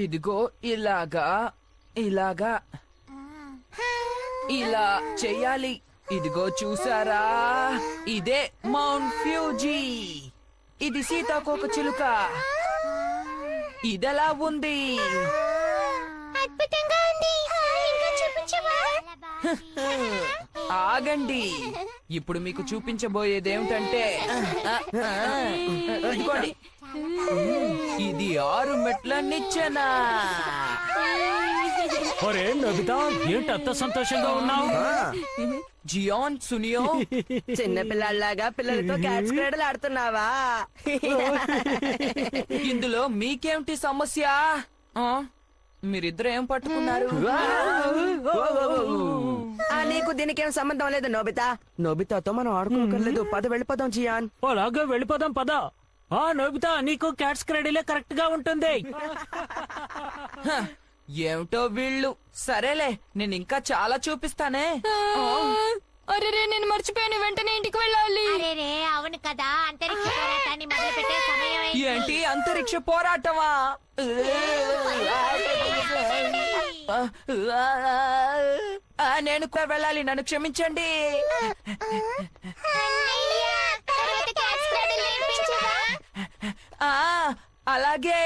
ఇదిగో ఇలాగా ఇలాగా ఇలా చెయ్యాలి. ఇదిగో చూసారా, ఇదే మౌంట్ ఫ్యూజీ. ఇది సీతాకోక చిలుక. ఇదెలా ఉంది? అద్భుతంగా ఉంది. ఇంకా చూపించవా? ఆగండి, ఇప్పుడు మీకు చూపించబోయేదేమిటంటే ఇదిగోండి, ఇది 6 మెట్ల నిచ్చెన. ఒరే నోబితా, ఏంటి అంత సంతోషంగా ఉన్నావు? జియాన్, సునియో, చిన్న పిల్లల్లాగా పిల్లలతో క్యాట్స్ క్రీడలు ఆడుతున్నావా? ఇందులో మీకేమిటి సమస్య? ఆ? మీరిద్దరు ఏం పట్టుకున్నారు? నీకు దీనికేం సంబంధం లేదు నోబితా. నోబితాతో మనం ఆడుకోకర్లేదు. పద వెళ్ళిపోదాం జియాన్. అలాగే వెళ్ళిపోదాం పద. నోబితా, నీకు క్యాట్స్ క్రెడిలే కరెక్ట్ గా ఉంటుంది. ఏమిటో వీళ్ళు. సరేలే, నేను ఇంకా చాలా చూపిస్తానే. అరే నేను మర్చిపోయాను, వెంటనే ఇంటికి వెళ్ళాలి. అరేరే, అవును కదా, అంతరిక్ష పోరాటాన్ని మొదలు పెట్టే సమయం అయింది. ఏంటి అంతరిక్ష పోరాటమా? నేను కూడా వెళ్ళాలి, నన్ను క్షమించండి. అన్నయ్య, తర్వాత క్యాట్స్ క్రీడలు నేర్పించవా? అలాగే,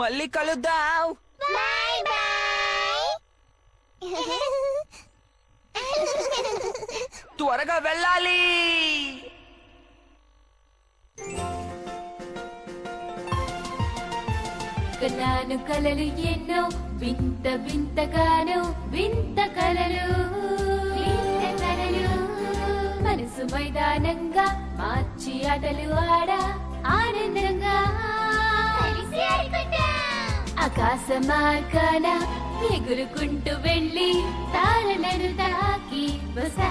మళ్ళీ కలుద్దాం. Bye bye. త్వరగా వెళ్ళాలి. కన్నాను కలలు ఎన్నో, వింత వింతగాను వింత కలలు, వింత కలలు. మనసు మైదానంగా మార్చి ఆటలు ఆడా ఆనందంగా కలిసి ఆడుకుందాం. ఆకాశ మార్గాన ఎగురుకుంటూ వెళ్ళి తారలను తాకి వస్తా.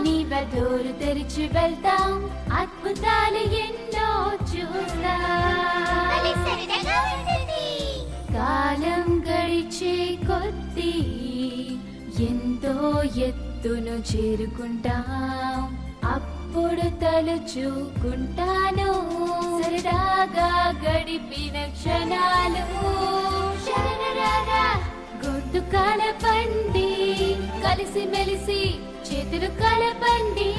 నీ బదోరు తెరిచి వెళ్తాం, అద్భుతాలు ఎన్నో చూస్తా. భలే సరదాగా ఉంటుంది. కాలం గడిచే కొద్దీ ఎంతో ఎత్తును చేరుకుంటాం. అప్పుడు తలుచుకుంటాను సరదాగా గడిపిన క్షణాలు. శరణరాగా గొంతు కలపండి, కలిసి మెలిసి చేతులు కలపండి.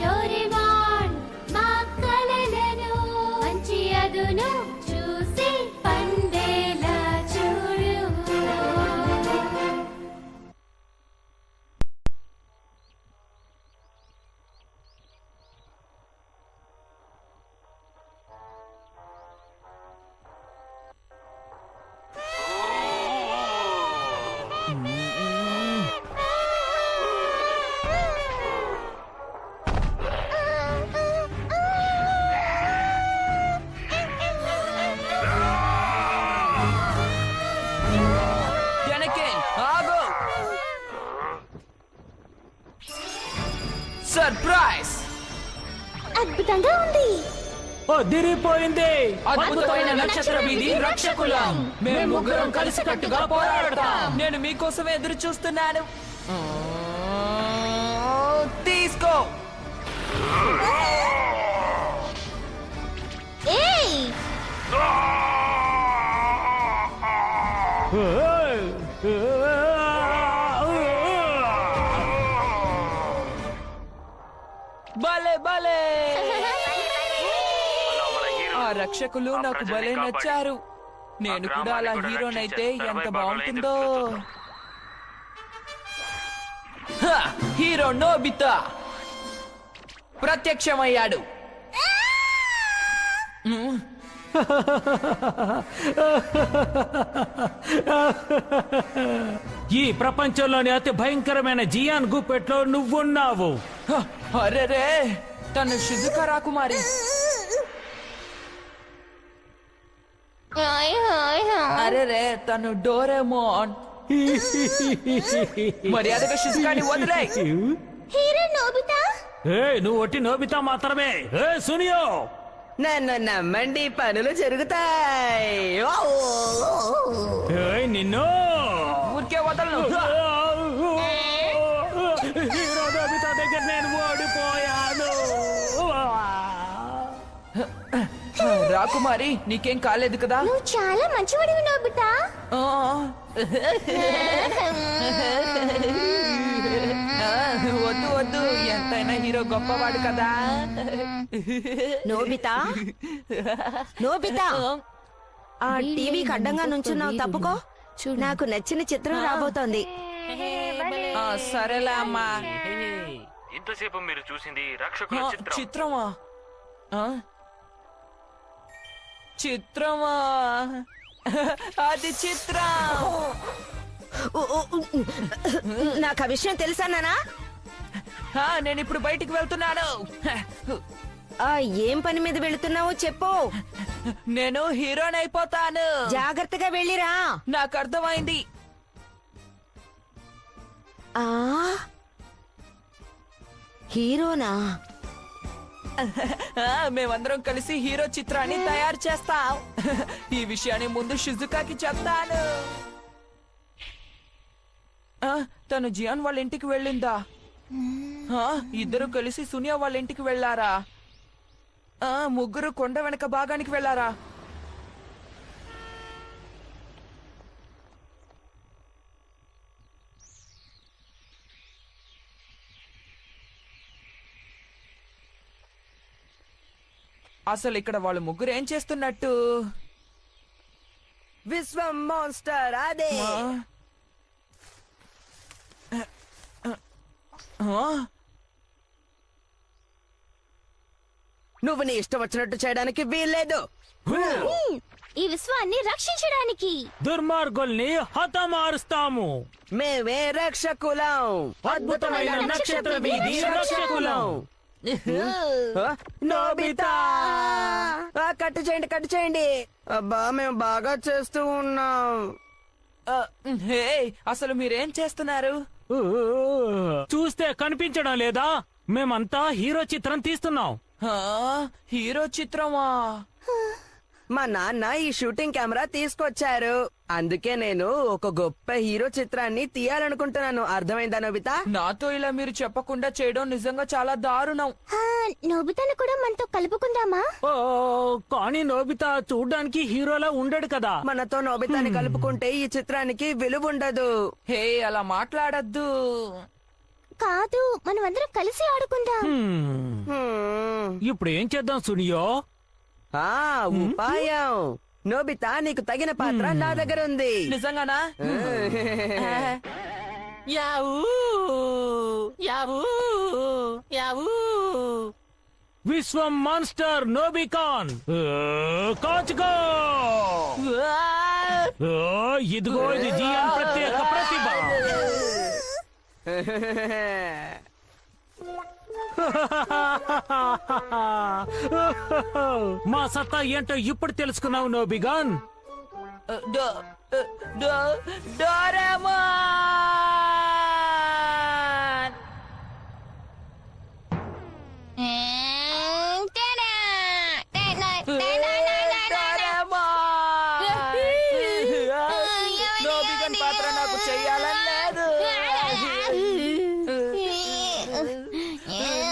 డోరేమాన్ మా కలలను మంచి అదును చూసి పండేలా చూడు. సర్ప్రైజ్! అద్భుతంగా ఉంది. అదిరిపోయింది. అద్భుతమైన నక్షత్ర వీధి రక్షకులం. మేము ముగ్గురం కలిసికట్టుగా పోరాడతాం. నేను మీకోసమే ఎదురు చూస్తున్నాను. తీసుకో. ఏయ్, భలే భలే. ఆ రక్షకులు నాకు భలే నచ్చారు. నేను కూడా అలా హీరోనైతే ఎంత బాగుంటుందో. హీరో నోబితా ప్రత్యక్షమయ్యాడు. ఈ ప్రపంచంలోని అతి భయంకరమైన జియాన్ గుప్పెట్లో నువ్వున్నావు. అరెరే, తను షిజుకా రాకుమారి. అరెరే, తను డోరేమోన్. మర్యాదగా షిజుకాని వదిలే. Hero Nobita. నువ్వు ఒట్టి నోబితా మాత్రమే. సునియో, నన్ను నమ్మండి, పనులు జరుగుతాయి. నిన్ను ఊరికే వదలను. హీరో నోబితా దగ్గర నేను ఓడిపోయాను. రాకుమారి నీకేం కాలేదు కదా నువ్వు చాలా మంచివాడివి నోబితా. ఆ, వద్దు వద్దు ఎంతైనా హీరో గొప్పవాడు కదా. నోబితా నోబితా ఆ టీవీకి అడ్డంగా నుంచున్నావు, తప్పుకో. నాకు నచ్చిన చిత్రం రాబోతోంది. ఆ, సరేలే అమ్మా. ఇంతసేపు మీరు చూసింది రక్షకుల ఆ, చిత్రం. చిత్రమా ఆ? చిత్రమా అది చిత్రం. నాకు ఆ విషయం తెలుసా నానా? ఆ, నేను ఇప్పుడు బయటికి వెళ్తున్నాను. ఆ ఏం పని మీద వెళుతున్నావో చెప్పు. నేను హీరోని అయిపోతాను. జాగ్రత్తగా వెళ్ళిరా. నాకు అర్థమైంది. ఆ హీరోనా? ఆ, మేమందరం కలిసి హీరో చిత్రాన్ని తయారు చేస్తాం. ఈ విషయాన్ని ముందు షిజుకాకి చెప్తాను. ఆ, తను జియాన్ వాళ్ళ ఇంటికి వెళ్ళిందా? ఆ, ఇద్దరు కలిసి సునియా వాళ్ళ ఇంటికి వెళ్ళారా? ఆ, ముగ్గురు కొండ వెనక భాగానికి వెళ్ళారా? అసలు ఇక్కడ వాళ్ళు ముగ్గురు ఏం చేస్తున్నట్టు? విశ్వం మాన్స్టర్ అదే. ఆ? నువ్వు నీ ఇష్టం వచ్చినట్టు చేయడానికి వీల్లేదు. ఈ విశ్వాన్ని రక్షించడానికి. దుర్మార్గుల్ని హతమారుస్తాము. మేమే రక్షకులం. అద్భుతమైన నక్షత్ర వీధి రక్షకులం. ఆ, నోబితా కట్టు చేయండి, కట్టు చేయండి. అబ్బా మేము బాగా చేస్తూ ఉన్నాం. ఆ, హే, అసలు మీరేం చేస్తున్నారు? చూస్తే కనిపించడం లేదా? మేమంతా హీరో చిత్రం తీస్తున్నాం. ఆ, హీరో చిత్రమా? మా నాన్న ఈ షూటింగ్ కెమెరా తీసుకొచ్చారు. అందుకే నేను ఒక గొప్ప హీరో చిత్రాన్ని తీయాలనుకుంటున్నాను. అర్థమైందా నోబితా? నాతో ఇలా మీరు చెప్పకుండా చేయడం నిజంగా చాలా దారుణం. నోబితాను కూడా మనతో కలుపుకుందామా? ఓ, కానీ నోబితా చూడ్డానికి హీరోలా ఉండడు కదా. మనతో నోబితాని కలుపుకుంటే ఈ చిత్రానికి విలువ ఉండదు. హే, అలా మాట్లాడద్దు. కాదు, మనం అందరం కలిసి ఆడుకుందాం. హ్మ్. ఇప్పుడు ఏం చేద్దాం సునియో? ఆ ఉపాయం. నోబితా నీకు తగిన పాత్ర నా దగ్గర ఉంది. నిజంగానా? యావూ యావూ యావూ విశ్వం మాన్స్టర్ నోబికాన్ కాచుకో. ఇదిగో ఇది జియాన్ ప్రత్యేక ప్రతిభ. మా సత్తా ఏంటో ఇప్పుడు తెలుసుకున్నావు నోబిగాన్. డోరేమాన్! నోబిగన్ పాత్ర నాకు చెయ్యాలని లేదు.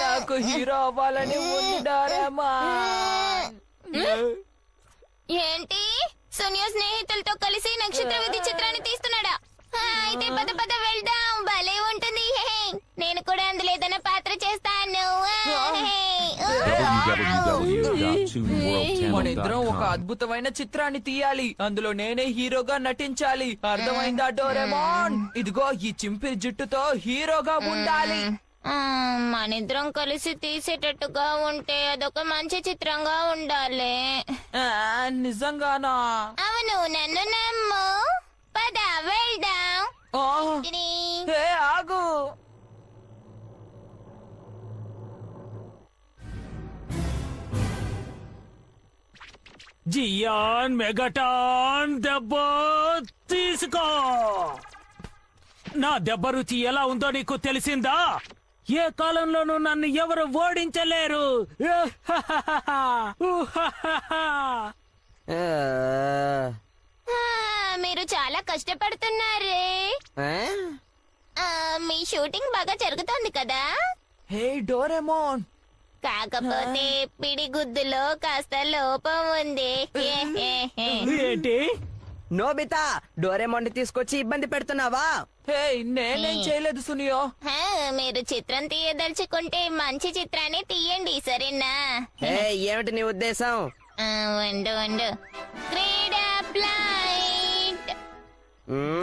నాకు హీరో అవ్వాలని ఉంది డోరేమాన్. ఏంటి, సోనియా స్నేహితులతో కలిసి నక్షత్ర విధి చిత్రాన్ని తీస్తున్నాడా? అయితే పద పద వెళ్దాం, భలే ఉంటుంది. నేను కూడా అందులో ఏదైనా పాత్ర చేస్తాను. మనిద్దరం ఒక www.2worldchannel.com. అద్భుతమైన చిత్రాన్ని తీయాలి. అందులో నేనే హీరోగా నటించాలి. అర్థమైందా డోరేమాన్? ఇదిగో ఈ చింపిరి జుట్టుతో హీరోగా ఉండాలి. మనిద్దరం కలిసి తీసేటట్టుగా ఉంటే అదొక మంచి చిత్రంగా ఉండాలి. ఆ, నిజంగానా? అవును, నన్ను నమ్ము. పద వెళ్దాం. ఆ, తిని. హే, ఆగు. జియాన్ మెగాటాన్ దెబ్బ తీసుకో. నా దెబ్బ రుచి ఎలా ఉందో నీకు తెలిసిందా? ఏ కాలంలోనూ నన్ను ఎవరు ఓడించలేరు. మీరు చాలా కష్టపడుతున్నారే. మీ షూటింగ్ బాగా జరుగుతోంది కదా? హే డోరేమాన్, కాకపోతే పిడిగుద్దులో కాస్త లోపం ఉంది. ఏంటి? నోబితా డోరేమోన్ తీసుకొచ్చి ఇబ్బంది పెడుతున్నావా? హే నేనేం చేయలేదు సునియో. హా, మీరు చిత్రం తీయదలుచుకుంటే మంచి చిత్రాన్ని తీయండి సరేనా? ఏ ఏమిటి నీ ఉద్దేశం? ఉండు క్రీడా ఫ్లైట్.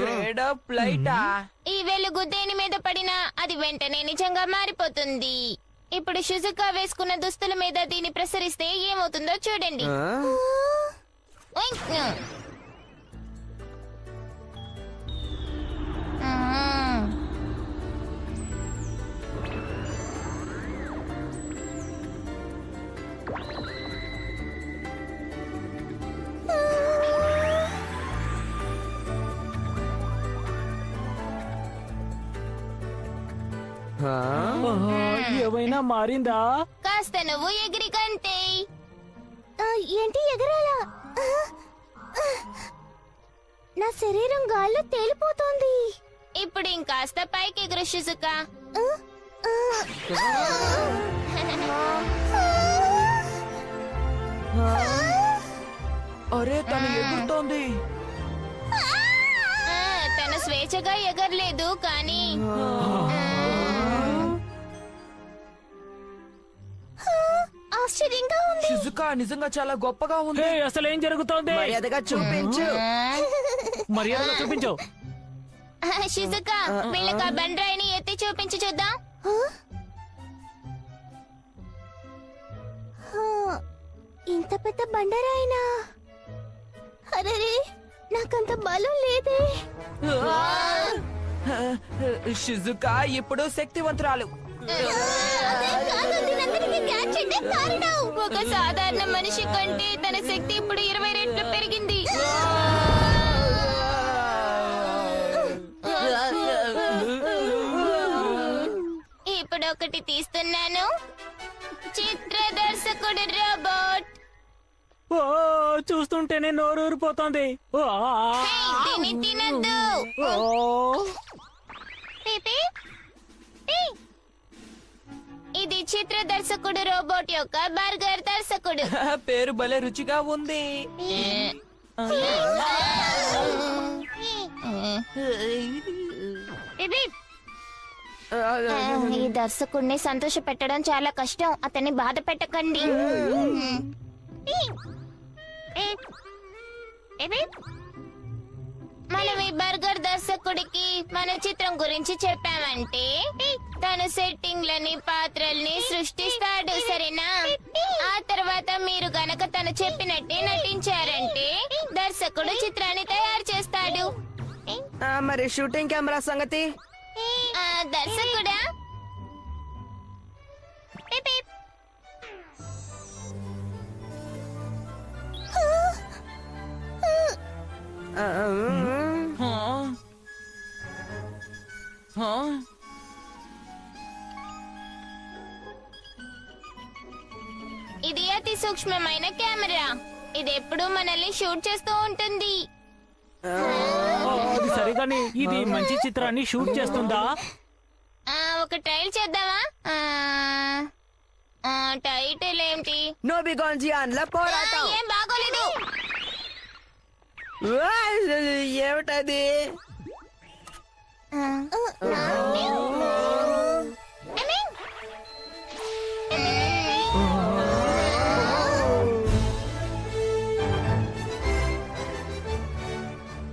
Grade up లైటా? ఈ వెలుగు దేని మీద పడినా అది వెంటనే నిజంగా మారిపోతుంది. ఇప్పుడు షుజుకా వేసుకున్న దుస్తుల మీద దీన్ని ప్రసరిస్తే ఏమవుతుందో చూడండి. ఆ? ఉయ్. ఆ. ఆ? ఓహో, ఏమైనా మారిందా? కాస్త నువ్వు ఎగిరి కంటే. ఏంటి ఎగరాలా? నా శరీరం గాల్లో తేలిపోతోంది. ఇప్పుడు ఇంకాస్త పైకి ఎగురు షిజుకా. అరే తను ఎగురుతోంది. తను స్వేచ్ఛగా ఎగరలేదు కానీ ఆశ్చర్యంగా ఉంది. షిజుకా నిజంగా చాలా గొప్పగా ఉంది. హే, అసలు ఏం జరుగుతోంది? మర్యాదగా చూపించు. మర్యాదగా చూపించు. షిజుకా వీళ్ళకి ఆ బండరాయిని ఎత్తి చూపించి చూద్దాం. ఇంత పెద్ద బండరాయినా? అరే నాకంత బలం లేదే. షిజుకా ఇప్పుడు శక్తివంతురాలు. ఒక సాధారణ మనిషి కంటే తన శక్తి ఇప్పుడు 20 రెట్లు పెరిగింది. ఇప్పుడు ఒకటి తీస్తున్నాను. చిత్ర దర్శకుడు రోబోట్. ఓ, చూస్తుంటేనే నోరు ఊరిపోతోంది. ఓ, హే, దీన్ని తినద్దు. ఓ. పీపీ, పీ. ఇది చిత్ర దర్శకుడు రోబోట్ యొక్క బర్గర్ దర్శకుడు. పేరు భలే రుచిగా ఉంది. పీపీ. ఈ దర్శకుడిని సంతోష పెట్టడం చాలా కష్టం. అతన్ని బాధ పెట్టకండి. మనం ఈ బర్గర్ దర్శకుడికి మన చిత్రం గురించి చెప్పామంటే తను సెట్టింగ్లని పాత్రల్ని సృష్టిస్తాడు సరేనా? ఆ తర్వాత మీరు గనక తను చెప్పినట్టే నటించారంటే దర్శకుడు చిత్రాన్ని తయారు చేస్తాడు. ఆ, మరి షూటింగ్ కెమెరా సంగతి? దర్శకుడా? Peep peep. ఆ, హా? హా? ఇది అతి సూక్ష్మమైన కెమెరా. ఇది ఎప్పుడూ మనల్ని షూట్ చేస్తూ ఉంటుంది. అది సరిగాని ఇది మంచి చిత్రాన్ని షూట్ చేస్తుందా? ఒక ట్రైల్ చేద్దామా? టైటిల్ ఏంటి? నోబిగాన్జియాన్ల పోరాటం. ఏం బాగోలేదు. వా, ఏమిటది?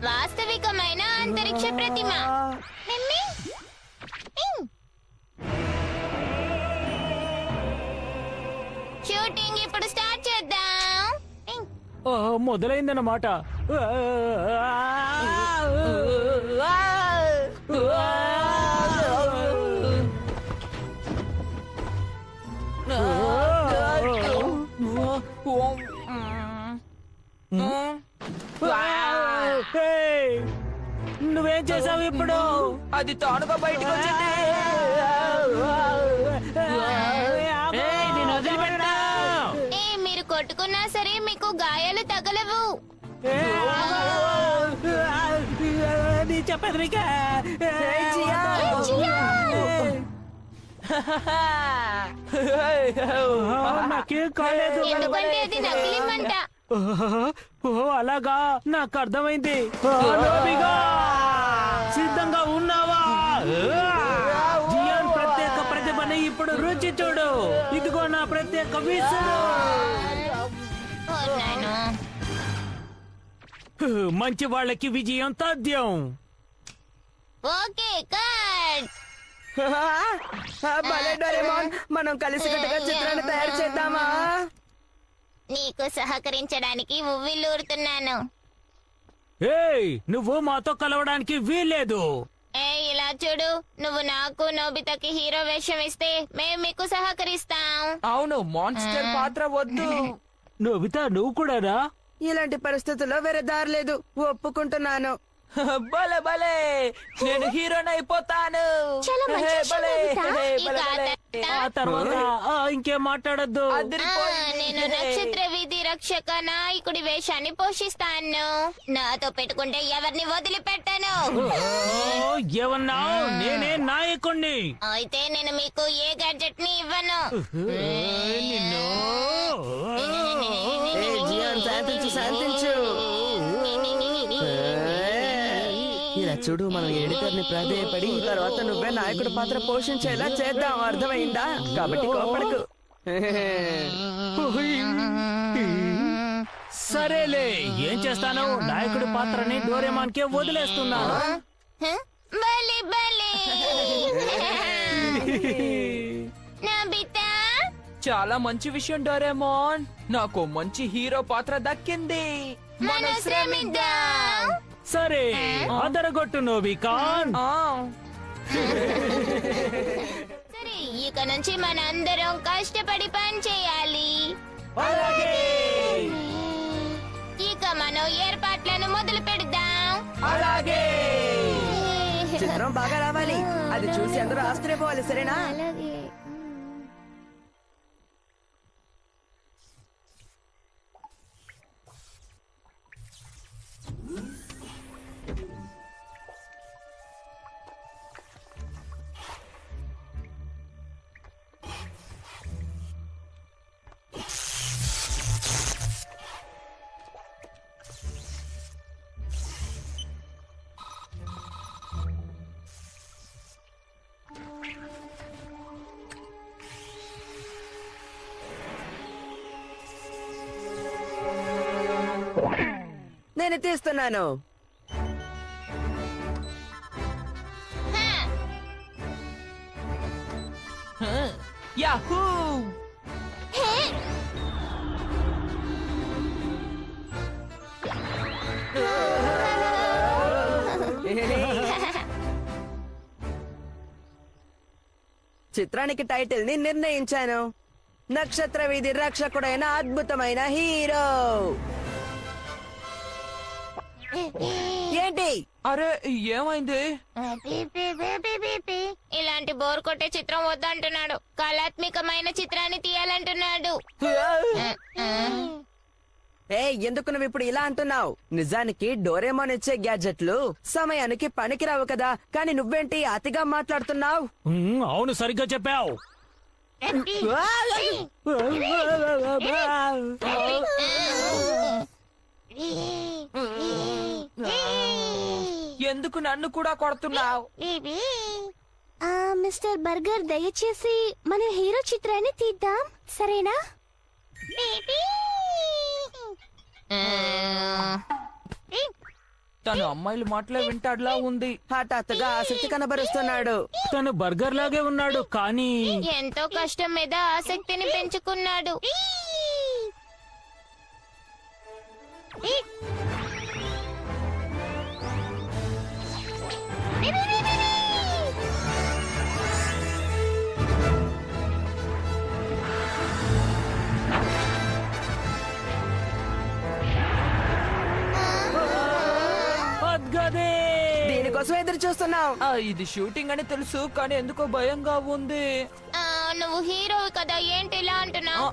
వాస్తవికమైన అంతరిక్ష ప్రతిమ. షూటింగ్ ఇప్పుడు స్టార్ట్ చేద్దాం. ఓ, మొదలైందన్నమాట. హే, నువ్వేం చేసావు ఇప్పుడు? అది తానుగా బయటకు వచ్చింది. ఏయ్, నేను వదిలిపెట్టా. మీరు కొట్టుకున్నా సరే మీకు గాయాలు తగలవు. నీ చెప్పేది నీకే. నాకేం కాలేదు. ఎందుకంటే అది నకిలీ మంట. ఓ అలాగా, నాకు అర్థమైంది. నోబిగా, సిద్ధంగా ఉన్నావా? జియాన్ ప్రత్యేక ప్రతిభని ఇప్పుడు రుచి చూడు. ఇదిగో నా ప్రత్యేక విసురు. ఓ నాయనా. మంచి వాళ్ళకి విజయం తథ్యం. Okay cut. భలే డోరేమోన్, మనం కలిసికట్టుగా చిత్రాన్ని తయారు చేద్దామా? నీకు సహకరించడానికి ఉవ్విల్లూరుతున్నాను. ఏయ్, నువ్వు మాతో కలవడానికి వీల్లేదు. ఇలా చూడు, నువ్వు నాకు నోబితాకి హీరో వేషం ఇస్తే మేము మీకు సహకరిస్తాం. అవును, మాన్స్టర్ పాత్ర వద్దు. నోబితా, నువ్వు కూడానా? ఇలాంటి పరిస్థితుల్లో వేరే దారి లేదు, ఒప్పుకుంటున్నాను. భలే భలే, నేను హీరోని అయిపోతాను. చాలా మంచి హే, విషయం, భలే, నోబితా. హే, ఇక భలే, ఆ భలే. ఆ తర్వాత ఇంకేం మాట్లాడద్దు. అదిరిపోయింది. నేను నక్షత్ర వీధి రక్షక నాయకుడి వేషాన్ని పోషిస్తాను. నాతో పెట్టుకుంటే ఎవరిని వదిలిపెట్టాను. ఏమన్నావు? నేనే నాయకుణ్ణి. అయితే నేను మీకు ఏ గ్యాడ్జెట్ ని ఇవ్వను. నిన్ను ఏ జియాన్, శాంతించు శాంతించు. ఇలా చూడు, మనం ఎడిటర్ ని ప్రాధేయపడి తర్వాత నువ్వే నాయకుడి పాత్ర పోషించేలా చేద్దాం, అర్థమైందా? కాబట్టి కోపడకు. సరేలే, ఏం చేస్తాను? నాయకుడి పాత్రని డోరేమాన్ కే వదిలేస్తున్నాను. బలి బలి. నోబితా, చాలా మంచి విషయం డోరేమోన్, నాకు మంచి హీరో పాత్ర దక్కింది. మనం శ్రమిద్దాం. సరే, అదరగొట్టు నోబికాన్. ఆ, సరే, ఇక నుంచి మనందరం కష్టపడి పని చేయాలి. అలాగే. ఇక మనం ఏర్పాట్లను మొదలు పెడదాం. అలాగే. చిత్రం బాగా రావాలి, అది చూసి అందరూ ఆశ్చర్యపోవాలి, సరేనా? అలాగే. నేను తీస్తున్నాను. యాహూ. చిత్రానికి టైటిల్ ని నిర్ణయించాను, నక్షత్ర వీధి రక్షకుడైన అద్భుతమైన హీరో. ఏంటి? అరే, ఏమైంది? ఇలాంటి బోర్ కొట్టే చిత్రం వద్దంటున్నాడు. కళాత్మకమైన చిత్రాన్ని తీయాలంటున్నాడు. ఎందుకు నువ్వు ఇప్పుడు ఇలా అంటున్నావు? నిజానికి డోరేమోన్ ఇచ్చే గ్యాడ్జెట్లు సమయానికి పనికిరావు కదా, కానీ నువ్వేంటి అతిగా మాట్లాడుతున్నావు? అవును, సరిగ్గా చెప్పావు. ఎందుకు నన్ను కూడా కొడుతున్నావు? మిస్టర్ బర్గర్, దయచేసి మన హీరో చిత్రాన్ని తీద్దాం, సరేనా? తను అమ్మాయిలు మాటలే వింటాడులా ఉంది. హఠాత్తుగా ఆసక్తి కనబరుస్తున్నాడు. తను బర్గర్ లాగే ఉన్నాడు, కానీ ఎంతో కష్టం మీద ఆసక్తిని పెంచుకున్నాడు. దీనికోసం ఎదురు చూస్తున్నాం. ఇది షూటింగ్ అని తెలుసు, కానీ ఎందుకో భయంగా ఉంది. నువ్వు హీరో కదా, ఏంటి ఇలా అంటున్నావు?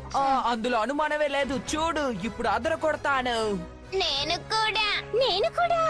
అందులో అనుమానమే లేదు. చూడు, ఇప్పుడు అదర కొడతాను. నేను కూడా. నేను కూడా.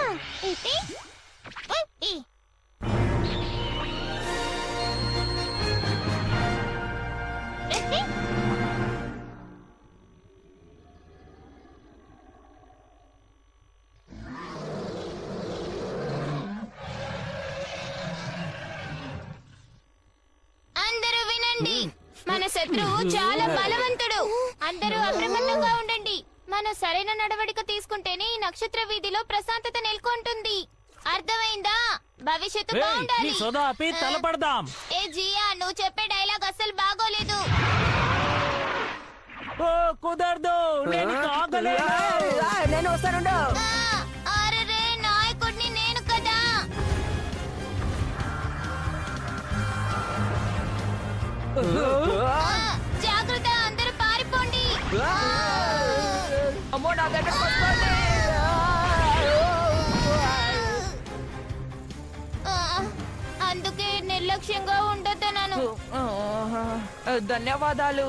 శత్రువు చాలా బలవంతుడు. అందరూ అప్రమత్తంగా ఉండండి. మనం సరైన నడవడిక తీసుకుంటేనే ఈ నక్షత్ర వీధిలో ప్రశాంతత నెలకొంటుంది. అర్థమైందా? భవిష్యత్తు ఏయ్, ఈ బాగుండాలి. సోదా ఆపి తలపడదాం. ఏ జియా, నువ్వు చెప్పే డైలాగ్ అస్సలు బాగోలేదు. ఓ కుదరదు, నేను ఆగలేను. నేను వస్తానుండు. అరే నాయకుడిని నేను కదా. జాగ్రత్త, అందరూ పారిపోండి. అమ్మో నా దగ్గరకు వస్తోంది. ఆ, అందుకే నిర్లక్ష్యంగా ఉండొద్దన్నాను. ధన్యవాదాలు.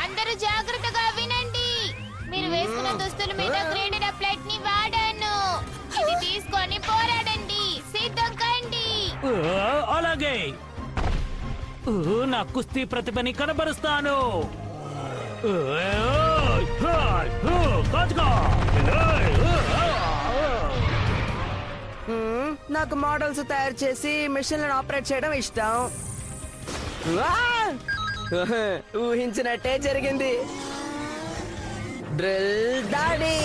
అందరూ జాగ్రత్తగా వినండి. మీరు వేసుకున్న దుస్తుల మీద గ్రేడెడ్ అప్లైట్ ని వాడాను. ఇది తీసుకొని పోరాడండి. సిద్ధం కండి. అలాగే నా కుస్తీ ప్రతిభని కనబరుస్తాను. కాచుకో. నాకు మోడల్స్ తయారు చేసి మిషన్లను ఆపరేట్ చేయడం ఇష్టం. ఆ! ఊహించినట్టే జరిగింది. డ్రిల్ దాడి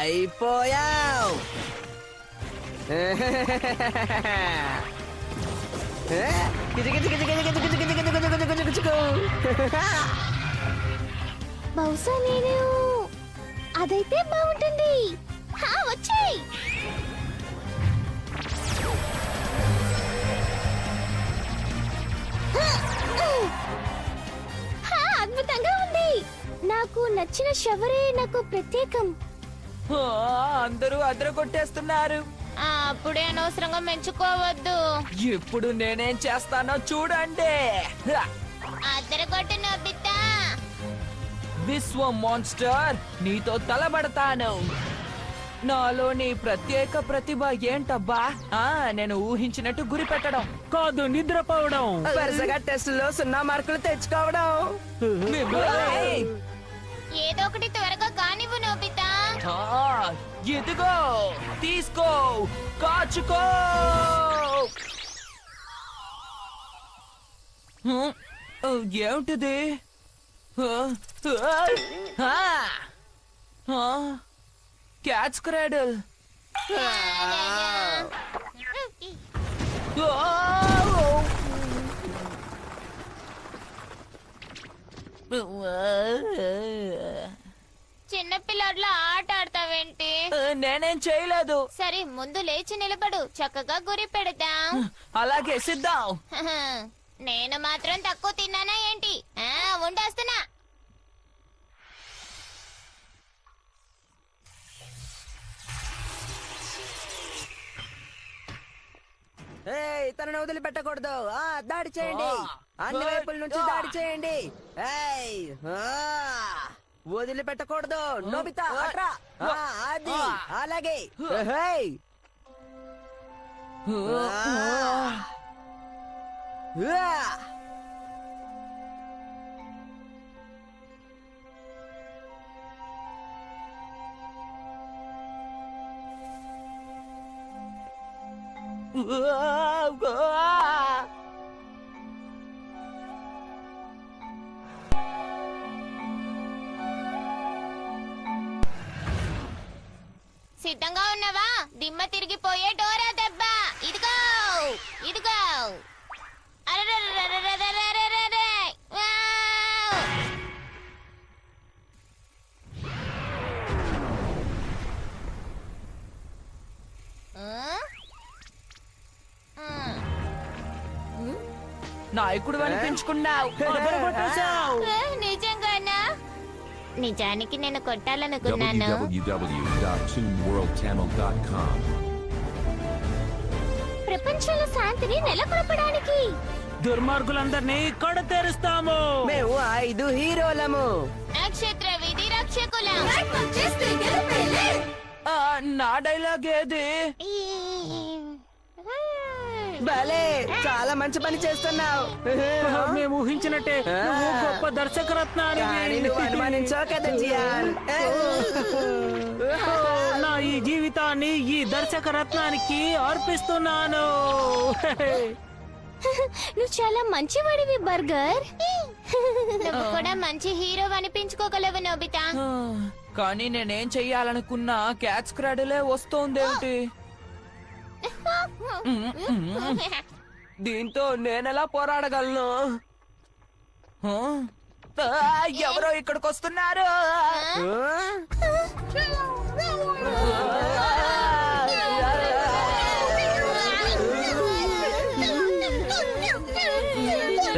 అయిపోయావు. బహుశా నేను అదైతే బాగుంటుంది. వచ్చేయ్. అద్భుతంగా ఉంది. నాకు నచ్చిన షవరే నాకు ప్రత్యేకం. అందరూ అదరగొట్టేస్తున్నారు. అప్పుడే అనవసరంగా మెచ్చుకోవద్దు. ఇప్పుడు నేనేం చేస్తానో చూడండి. అద్దరగొట్టు నోబితా. విశ్వ మాన్స్టర్, నీతో తలబడతాను. నాలోని ప్రత్యేక ప్రతిభ ఏంటబ్బా? నేను ఊహించినట్టు గురి పెట్టడం కాదు, నిద్రపోవడం. వరుసగా టెస్టులో 0 మార్కులు తెచ్చుకోవడం. మిమ్మల్ని. ఏదో ఒకటి త్వరగా కానివ్వు నోబితా. ఇదిగో తీసుకో, కాచుకో. ఏమిటిది? Catch cradle. చిన్నపిల్లడ్లా ఆట ఆడతావేంటి? నేనేం చేయలేదు. సరే, ముందు లేచి నిలబడు. చక్కగా గురి పెడదాం. అలాగే సిద్ధం. నేను మాత్రం తక్కువ తిన్నానా ఏంటి? ఉండొస్తున్నా. తనను వదిలిపెట్టకూడదు. దాడి చేయండి. అన్ని వైపుల నుంచి దాడి చేయండి. వదిలిపెట్టకూడదు. నోబితా అట్రా. అది అలాగే. సిద్ధంగా ఉన్నావా? దిమ్మ తిరిగిపోయే డోరా దెబ్బ. ఇదిగో ఇదిగో. అరెరెరెరెరెరెరెరెరెరె. వావ్! నాయకుడు అనిపించుకున్నావు. నిజంగానా? నిజానికి నేను కొట్టాలనుకున్నాను. www.toonworldtamil.com ప్రపంచంలో శాంతిని నెలకొల్పడానికి దుర్మార్గులందరినీ కడతెరుస్తాము. మేము 5 హీరోలము. నక్షత్ర విధి రక్షకులం. నా డైలాగ్ ఏది? భలే, చాలా మంచి పని చేస్తున్నావు. మేము ఊహించినట్టే నువ్వు గొప్ప కానీ దర్శకరత్నానివి. నువ్వు అనుమానించావు కదా జియాన్. నా ఈ జీవితాన్ని ఈ దర్శకరత్నానికి అర్పిస్తున్నాను. నువ్వు చాలా మంచివాడివి బర్గర్. నువ్వు కూడా మంచి హీరో అనిపించుకోగలవు నోబితా. ఆ, కానీ నేనేం చెయ్యాలనుకున్నా క్యాచ్ క్రాడలే వస్తోందేంటి? దీంతో నేనెలా పోరాడగలను? ఆ? ఎవరో ఇక్కడికి వస్తున్నారు.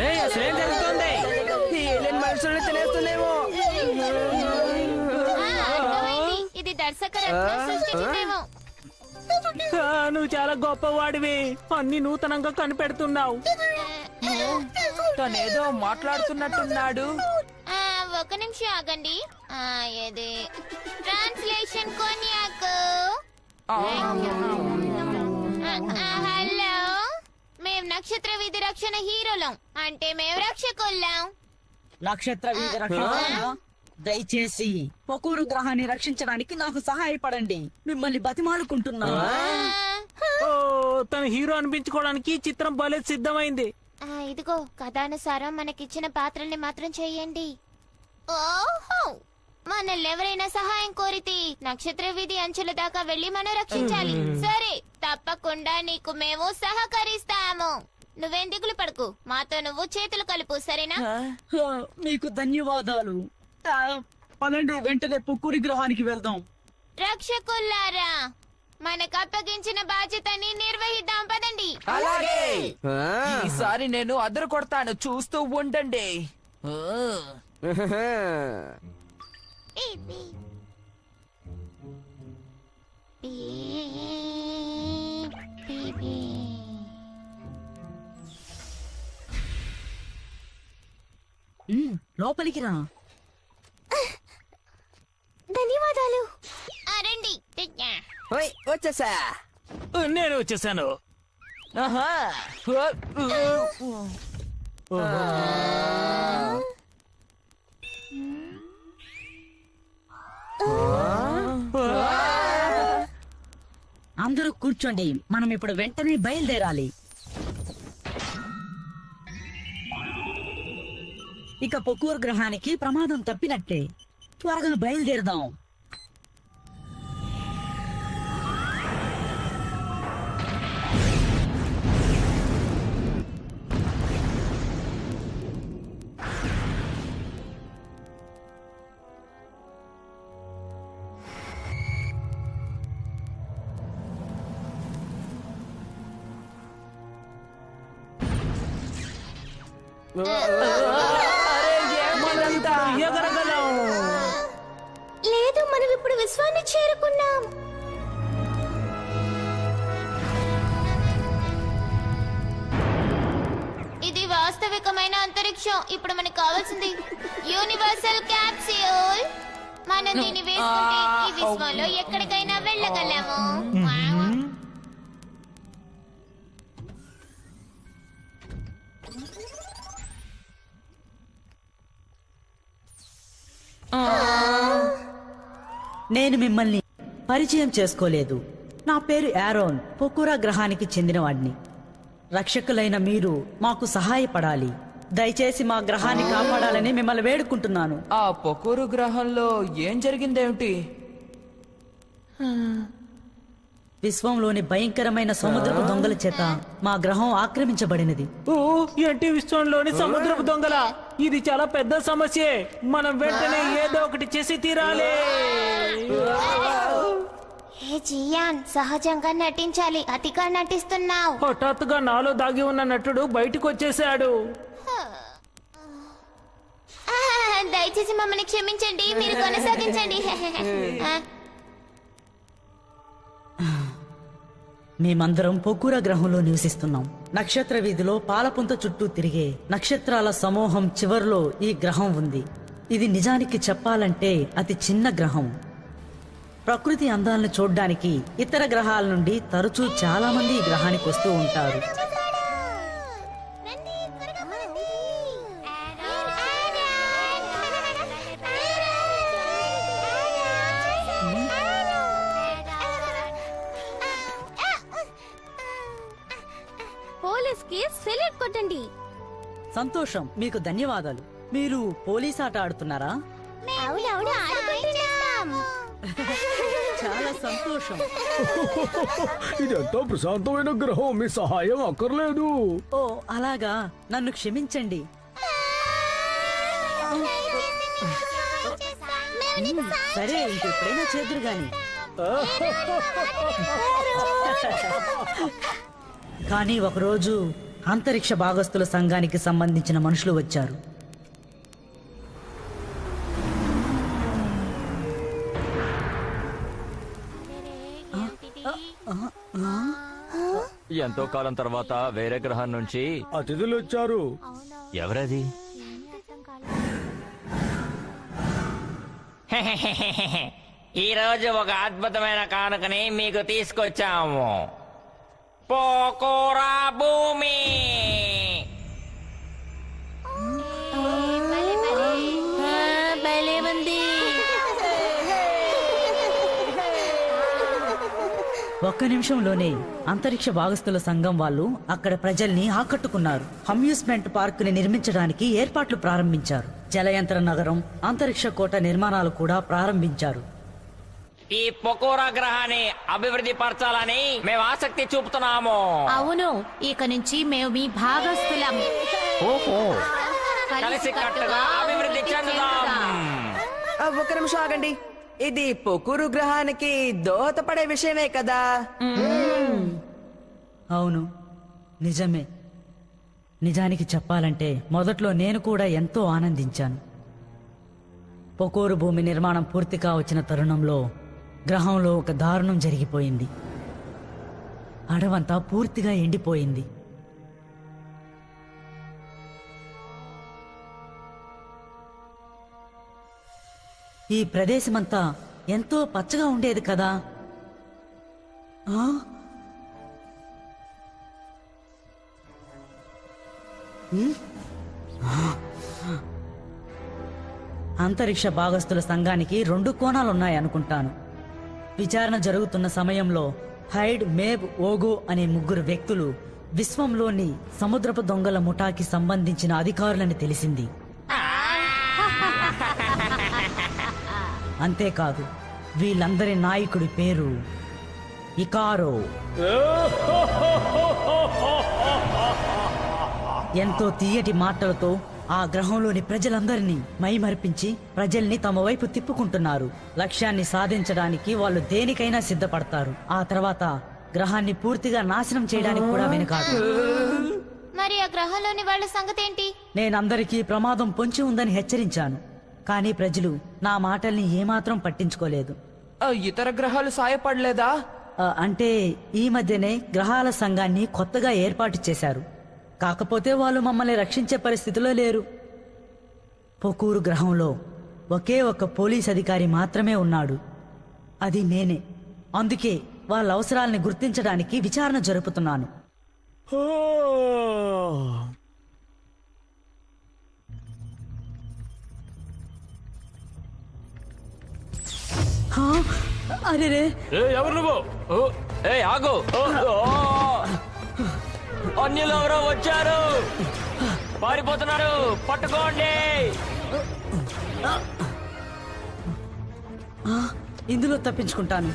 ఏయ్, అసలేం జరుగుతోంది? ఈ ఏలియన్ మనుషుల్ని తినేస్తుందేమో. అర్థమైంది. ఇది దర్శకరత్నం సృష్టించిందేమో. నువ్వు చాలా గొప్పవాడివి, అన్ని నూతనంగా కనిపెడుతున్నావు. తనేదో మాట్లాడుతున్నట్టున్నాడు. ఒక నిమిషం ఆగండి. ఇది ట్రాన్స్లేషన్ కొనియాక్. హలో, మేము నక్షత్ర వీధి రక్షణ హీరోలం, అంటే మేము రక్షకుల్లాం. నక్షత్ర వీధి రక్షణ, దయచేసి పొకూరు గ్రహాన్ని రక్షించడానికి నాకు సహాయపడండి, మిమ్మల్ని బతిమాలుకుంటున్నాను. ఓ, తన హీరో అనిపించుకోవడానికి ఈ చిత్రం భలే సిద్ధమైంది. ఇదిగో కథానుసారం మనకిచ్చిన పాత్రల్ని మాత్రం చెయ్యండి. ఓహో, మనల్ని ఎవరైనా సహాయం కోరితే నక్షత్ర వీధి అంచుల దాకా వెళ్లి మనం రక్షించాలి. సరే, తప్పకుండా నీకు మేము సహకరిస్తాము. నువ్వేం దిగులు పడకు, మాతో నువ్వు చేతులు కలుపు, సరేనా? మీకు ధన్యవాదాలు. పదండి, వెంటనే పొకూరు గ్రహానికి వెళ్దాం. రక్షకుల్లారా, మనకు అప్పగించిన బాధ్యతని నిర్వహిద్దాం, పదండి. అలాగే, ఆ, ఈసారి నేను అదరు కొడతాను, చూస్తూ ఉండండి. ఆ. లోపలికి రా. ధన్యవాదాలు. రండి. ఓయ్, వచ్చేసా. నేను వచ్చేసాను. ఆహా. అందరూ కూర్చోండి, మనం ఇప్పుడు వెంటనే బయలుదేరాలి. ఇక పొకూరు గ్రహానికి ప్రమాదం తప్పినట్టే, త్వరగా బయలుదేరదాం. ఎగరగలం. లేదు, మనం ఇప్పుడు విశ్వాన్ని చేరుకున్నాం. ఇది వాస్తవికమైన అంతరిక్షం. ఇప్పుడు మనకు కావాల్సింది యూనివర్సల్ క్యాప్స్యూల్. మనం దీన్ని వేసుకుంటే ఈ విశ్వంలో ఎక్కడికైనా వెళ్ళగలము. నేను మిమ్మల్ని పరిచయం చేసుకోలేదు. నా పేరు యారోన్, పొకూరా గ్రహానికి చెందినవాడిని. రక్షకులైన మీరు మాకు సహాయపడాలి. దయచేసి మా గ్రహాన్ని కాపాడాలని మిమ్మల్ని వేడుకుంటున్నాను. ఆ పొకూరు గ్రహంలో ఏం జరిగిందేమిటి? విశ్వంలోని భయంకరమైన సముద్రపు దొంగల చేత మా గ్రహం ఆక్రమించబడినది. ఓ, ఏంటి విశ్వంలోని సముద్రపు దొంగల? ఇది చాలా పెద్ద సమస్యే. మనం వెంటనే ఏదో ఒకటి చేసి తీరాలి. హే జియాన్, సహజంగా నటించాలి, అతిగా నటిస్తున్నావు. హఠాత్తుగా నాలో దాగి ఉన్న నటుడు బయటకు వచ్చేసాడు. దయచేసి మమ్మల్ని క్షమించండి, మీరు కొనసాగించండి. మేమందరం పొకూరా గ్రహంలో నివసిస్తున్నాం. నక్షత్ర వీధిలో పాలపుంత చుట్టూ తిరిగే నక్షత్రాల సమూహం చివర్లో ఈ గ్రహం ఉంది. ఇది నిజానికి చెప్పాలంటే అతి చిన్న గ్రహం. ప్రకృతి అందాలను చూడ్డానికి ఇతర గ్రహాల నుండి తరచూ చాలా మంది ఈ గ్రహానికి వస్తూ ఉంటారు. పోలే ఫిట్నెస్ కి సెల్యూట్ కొట్టండి. సంతోషం, మీకు ధన్యవాదాలు. మీరు పోలీస్ ఆట ఆడుతున్నారా? అవునవును ఆడుకుంటున్నాం. చాలా సంతోషం. ఇదెంతో ప్రశాంతమైన గ్రహం, మీ సహాయం అక్కర్లేదు. ఓ అలాగా, నన్ను క్షమించండి. సరే, ఇంకెప్పుడైనా చేదురు గాని. కానీ ఒకరోజు అంతరిక్ష భాగస్తుల సంఘానికి సంబంధించిన మనుషులు వచ్చారు. ఎంతో కాలం తర్వాత వేరే గ్రహం నుంచి అతిథులు వచ్చారు. ఎవరది? ఈ రోజు ఒక అద్భుతమైన కానుకని మీకు తీసుకొచ్చాము. పోకోరా భూమి. భలే ఉంది. ఒక్క నిమిషంలోనే అంతరిక్ష భాగస్తుల సంఘం వాళ్ళు అక్కడ ప్రజల్ని ఆకట్టుకున్నారు. అమ్యూస్మెంట్ పార్క్ ని నిర్మించడానికి ఏర్పాట్లు ప్రారంభించారు. జలయంత్ర నగరం, అంతరిక్ష కోట నిర్మాణాలు కూడా ప్రారంభించారు. ఈ పొకోరా గ్రహాన్ని అభివృద్ధి పరచాలని మేము ఆసక్తి చూపుతున్నాము. అవును, ఇక నుంచి మేము మీ భాగస్థులం. ఓహో, కలిసి కట్టుగా అభివృద్ధి చెందుదాం. ఒక నిమిషం ఆగండి. ఇది పొకురు గ్రహానికి దోహదపడే విషయమే కదా? అవును, నిజమే. నిజానికి చెప్పాలంటే మొదట్లో నేను కూడా ఎంతో ఆనందించాను. పొకోరు భూమి నిర్మాణం పూర్తిగా వచ్చిన తరుణంలో గ్రహంలో ఒక దారుణం జరిగిపోయింది. అడవంతా పూర్తిగా ఎండిపోయింది. ఈ ప్రదేశమంతా ఎంతో పచ్చగా ఉండేది కదా. ఆ? అంతరిక్ష భాగస్తుల సంఘానికి 2 కోణాలున్నాయనుకుంటాను. విచారణ జరుగుతున్న సమయంలో హైడ్, మేబ్, ఓగో అనే 3 వ్యక్తులు విశ్వంలోని సముద్రపు దొంగల ముఠాకి సంబంధించిన అధికారులని తెలిసింది. అంతేకాదు, వీళ్ళందరి నాయకుడి పేరు ఇకారో. ఎంతో తీయటి మాటలతో ఆ గ్రహంలోని ప్రజలందరినీ మైమరిపించి ప్రజల్ని తమ వైపు తిప్పుకుంటున్నారు. లక్ష్యాన్ని సాధించడానికి వాళ్ళు దేనికైనా సిద్ధపడతారు. ఆ తర్వాత గ్రహాన్ని పూర్తిగా నాశనం చేయడానికి కూడా వెనుకాడు. మరి ఆ గ్రహంలోని వాళ్ళ సంగతి ఏంటి? నేనందరికీ ప్రమాదం పొంచి ఉందని హెచ్చరించాను, కానీ ప్రజలు నా మాటల్ని ఏమాత్రం పట్టించుకోలేదు. ఇతర గ్రహాలు సాయపడలేదా? అంటే ఈ మధ్యనే గ్రహాల సంఘాన్ని కొత్తగా ఏర్పాటు చేశారు. కాకపోతే వాళ్ళు మమ్మల్ని రక్షించే పరిస్థితిలో లేరు. పొకూరు గ్రహంలో ఒకే ఒక పోలీస్ అధికారి మాత్రమే ఉన్నాడు. అది నేనే. అందుకే వాళ్ళ అవసరాల్ని గుర్తించడానికి విచారణ జరుపుతున్నాను. అరే, ఎవరు నువ్వు? ఆగు! అన్యులు ఎవరో వచ్చారు, పారిపోతున్నారు, పట్టుకోండి. ఇందులో తప్పించుకుంటాను.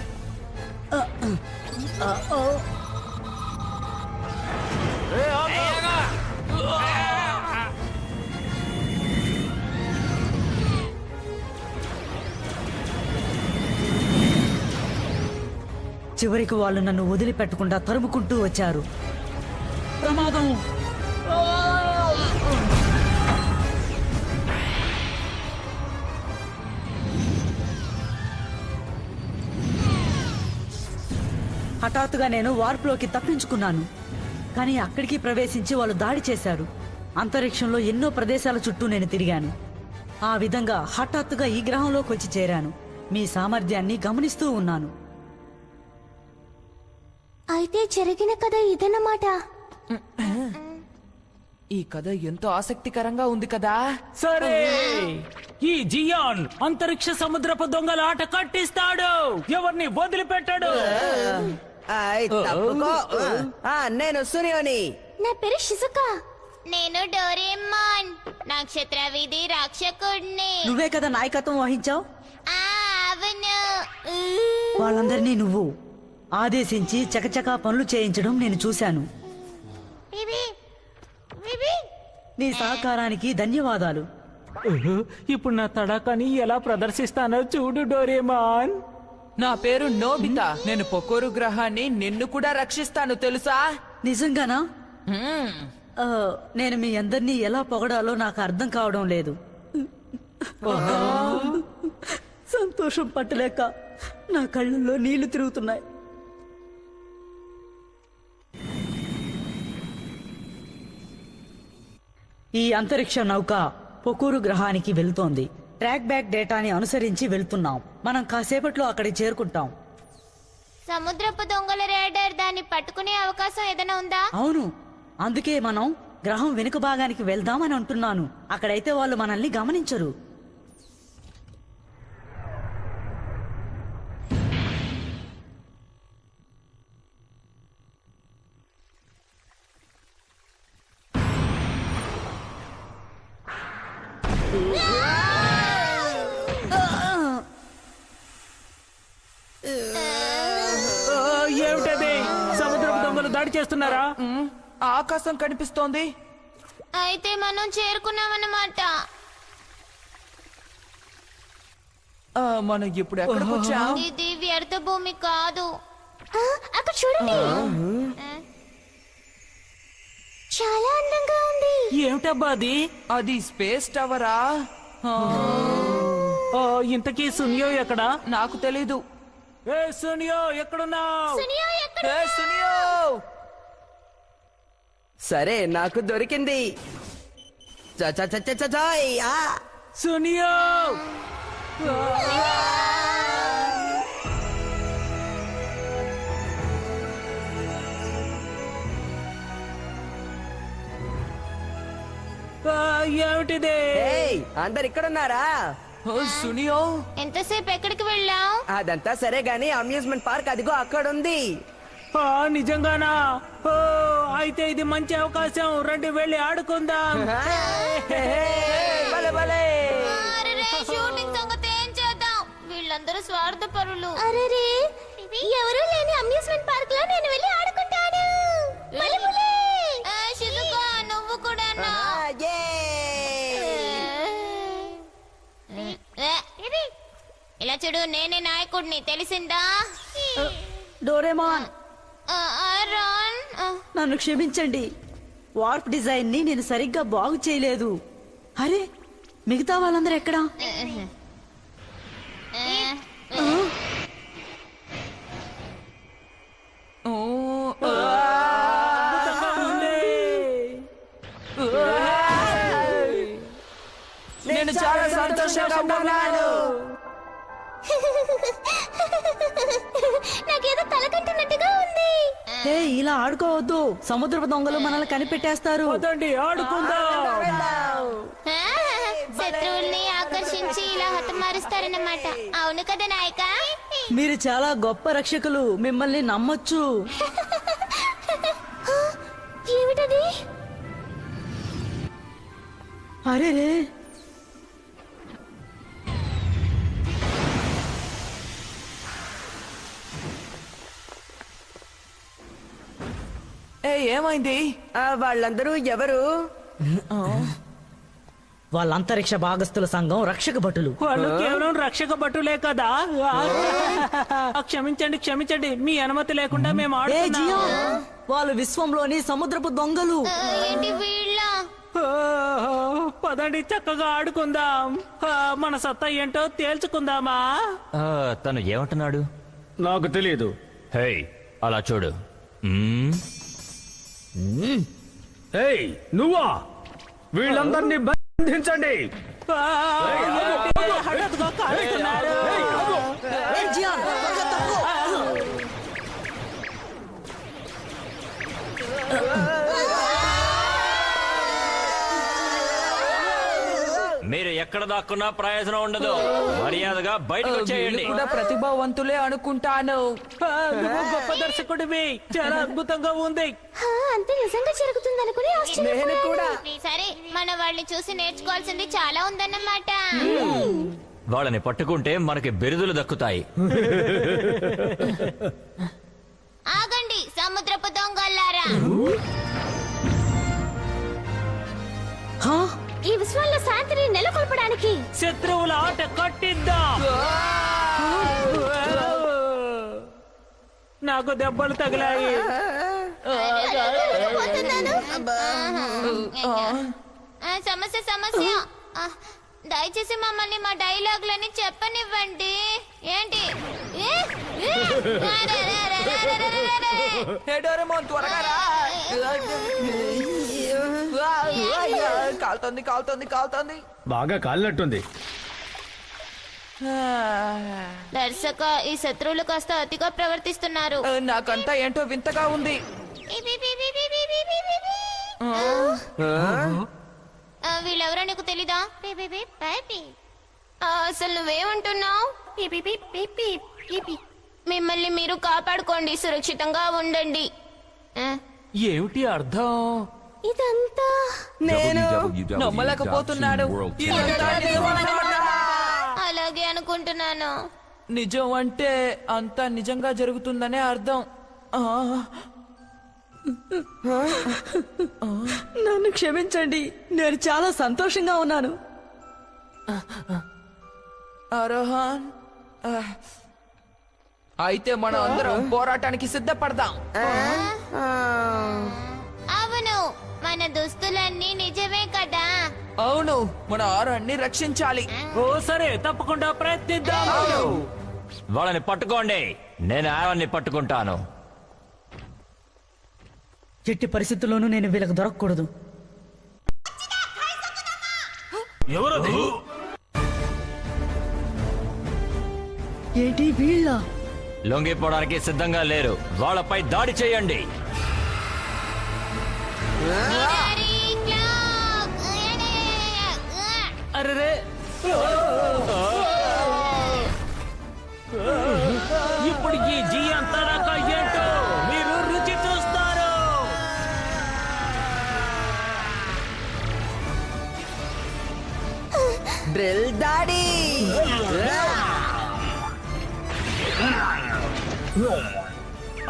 చివరికి వాళ్ళు నన్ను వదిలిపెట్టకుండా తరుముకుంటూ వచ్చారు. ప్రమాదం! హఠాత్తుగా నేను వార్పులోకి తప్పించుకున్నాను. కానీ అక్కడికి ప్రవేశించి వాళ్ళు దాడి చేశారు. అంతరిక్షంలో ఎన్నో ప్రదేశాల చుట్టూ నేను తిరిగాను. ఆ విధంగా హఠాత్తుగా ఈ గ్రహంలోకి వచ్చి చేరాను. మీ సామర్థ్యాన్ని గమనిస్తూ ఉన్నాను. అయితే జరిగిన కథ ఇదన్నమాట. ఈ కథ ఎంతో ఆసక్తికరంగా ఉంది కదా. సరే, ఈ జియాన్ అంతరిక్ష సముద్రపు దొంగల ఆట కట్టిస్తాడు. ఎవరిని వదిలిపెట్టాడు. తప్పుకో. నేను సునియోని. నా పేరు షిజుకా. నేను డోరేమాన్, నక్షత్ర వీధి రక్షకుడిని. నువ్వే కదా నాయకత్వం వహించావు. అవును. వాళ్ళందరినీ నువ్వు ఆదేశించి చకచకా పనులు చేయించడం నేను చూశాను. నీ సహకారానికి ధన్యవాదాలు. ఇప్పుడు నా తడాకాని ఎలా ప్రదర్శిస్తానో చూడు డోరేమాన్. నా పేరు నోబితా. నేను పొకోరు గ్రహాన్ని నిన్ను కూడా రక్షిస్తాను తెలుసా? నిజంగానా? హ్మ్. నేను మీ అందరినీ ఎలా పొగడాలో నాకు అర్థం కావడం లేదు. సంతోషం పట్టలేక నా కళ్ళల్లో నీళ్లు తిరుగుతున్నాయి. ఈ అంతరిక్ష నౌక పొకూరు గ్రహానికి వెళ్తోంది. ట్రాక్ బ్యాక్ డేటాని అనుసరించి వెళ్తున్నాం. మనం కాసేపట్లో అక్కడికి చేరుకుంటాం. సముద్రపు దొంగల రేడర్ దాన్ని పట్టుకునే అవకాశం ఏదైనా ఉందా? అవును, అందుకే మనం గ్రహం వెనుక భాగానికి వెళ్దామని అంటున్నాను. అక్కడైతే వాళ్ళు మనల్ని గమనించరు. ఏమిటది? సముద్రపు దొంగలు దాడి చేస్తున్నారా? ఆకాశం కనిపిస్తోంది. అయితే మనం చేరుకున్నామన్నమాట. మనం ఇప్పుడు ఎక్కడికి వచ్చాం? ఇది వ్యర్థ భూమి కాదు. అక్కడ చూడండి, చాలా అందంగా ఉంది. ఏమిటబ్బా అది? అది స్పేస్ టవరా? ఇంతకీ సునియో ఎక్కడా? నాకు తెలీదు. ఏ సునియో ఎక్కడున్నావు? ఏ సునియో! సరే, నాకు దొరికింది. చ చ చ చ చ చాయ్. సునియో! ఏమిటిది? ఏయ్, అందరు ఇక్కడున్నారా? సునియో! ఎంతసేపు ఎక్కడికి వెళ్ళాం? అదంతా సరే గాని అమ్యూజ్మెంట్ పార్క్ అదిగో అక్కడుంది. నిజంగానా? అయితే ఇది మంచి అవకాశం. రండి వెళ్ళి ఆడుకుందాం. భలే భలే. షూటింగ్ సంగతి ఏం చేద్దాం? వీళ్ళందరూ స్వార్థపరులు. అరే, ఎవరూ లేని అమ్యూజ్మెంట్ పార్క్ లో నేను వెళ్ళి ఆడుకుంటాను. షిజుకా, నువ్వు కూడా ఇలా చూడు, నేనే నాయకుడిని, తెలిసిందా? డోరేమాన్, రాన్, నన్ను క్షమించండి. వార్ప్ డిజైన్ ని నేను సరిగ్గా బాగు చేయలేదు. అరే, మిగతా వాళ్ళందరూ ఎక్కడా? నేను చాలా సంతోషంగా ఉన్నాను. నాకేదో తలకట్టినట్టుగా ఉంది. ఇలా ఆడుకోవద్దు. సముద్రపు దొంగలు మనల్ని కనిపెట్టేస్తారు. వదండి, ఆడుకుందాం. శత్రువుల్ని ఆకర్షించి ఇలా హతమారుస్తారన్నమాట. అవును కదా నాయక? మీరు చాలా గొప్ప రక్షకులు. మిమ్మల్ని నమ్మొచ్చు. ఏమిటది? అరే రే, ఏమైంది? వాళ్ళందరూ ఎవరు? వాళ్ళ అంతరిక్ష భాగస్థుల సంఘం రక్షక భటులు. వాళ్ళు కేవలం రక్షక భటులే కదా. క్షమించండి, క్షమించండి. మీ అనుమతి లేకుండా మేము ఆడుతున్నాం. వాళ్ళు విశ్వంలోని సముద్రపు దొంగలు. ఏంటి వీళ్ళ? పదండి, చక్కగా ఆడుకుందాం. మన సత్తా ఏంటో తేల్చుకుందామా? తను ఏమంటున్నాడు? నాకు తెలియదు. హే, అలా చూడు. ఏయ్, నువ్వా? వీళ్ళందరినీ బంధించండి. హఠాత్తుగా కాలుస్తున్నారు. మీరు ఎక్కడ దాక్కున్నా ప్రయోజనం ఉండదు. మర్యాదగా బయటకు వీళ్ళు వచ్చేయండి. కూడా ప్రతిభావంతులే అనుకుంటాను. నువ్వు గొప్ప దర్శకుడివి, చాలా అద్భుతంగా ఉంది. అంతే నిజంగా జరుగుతుందనుకుని నేను కూడా. సరే, మన వాళ్ళని చూసి నేర్చుకోవాల్సింది చాలా ఉందన్నమాట. వాళ్ళని పట్టుకుంటే మనకి బిరుదులు దక్కుతాయి. ఆగండి సముద్రపు దొంగలారా. హా? ఈ విశ్వంలో శాంతిని నెలకొల్పడానికి శత్రువుల ఆట కట్టిద్దాం. నాకు దెబ్బలు తగిలాయి. సమస్య సమస్య. దయచేసి మమ్మల్ని మా డైలాగులని చెప్పనివ్వండి. ఏంటి హే డోరేమోన్, త్వరగా రా. కాలుతోంది కాలుతోంది కాలుతోంది. బాగా కాలినట్టుంది. దర్శక, ఈ శత్రువులు కాస్త అతిగా ప్రవర్తిస్తున్నారు. నాకంతా ఏంటో వింతగా ఉంది. వీళ్ళెవరో నీకు తెలీదా? అసలు నువ్వేమంటున్నావు? మిమ్మల్ని మీరు కాపాడుకోండి, సురక్షితంగా ఉండండి. ఏమిటి అర్థం? ఇదంతా నేను నమ్మలేకపోతున్నాడు. ఇదంతా నిజమన్నమాట. అలాగే అనుకుంటున్నాను. నిజం అంటే అంతా నిజంగా జరుగుతుందనే అర్థం. నన్ను క్షమించండి, నేను చాలా సంతోషంగా ఉన్నాను. అరోహన్, అయితే మనం అందరం పోరాటానికి సిద్ధపడదాం. అవును, మన దుస్తులన్నీ నిజమే కదా. అవును, మన ఆరాన్ని రక్షించాలి. ఓ సరే, తప్పకుండా ప్రయత్నిద్దాం. వాళ్ళని పట్టుకోండి, నేను ఆరాన్ని పట్టుకుంటాను. ఎట్టి పరిస్థితుల్లోనూ నేను వీళ్ళకి దొరకకూడదు. ఏంటి వీళ్ళ? లొంగిపోవడానికి సిద్ధంగా లేరు. వాళ్ళపై దాడి చేయండి. అరే, ఇప్పుడు ఈ జీ అంతా నాక ఏంటో మీరు రుచి చూస్తారు. డ్రిల్ దాడి.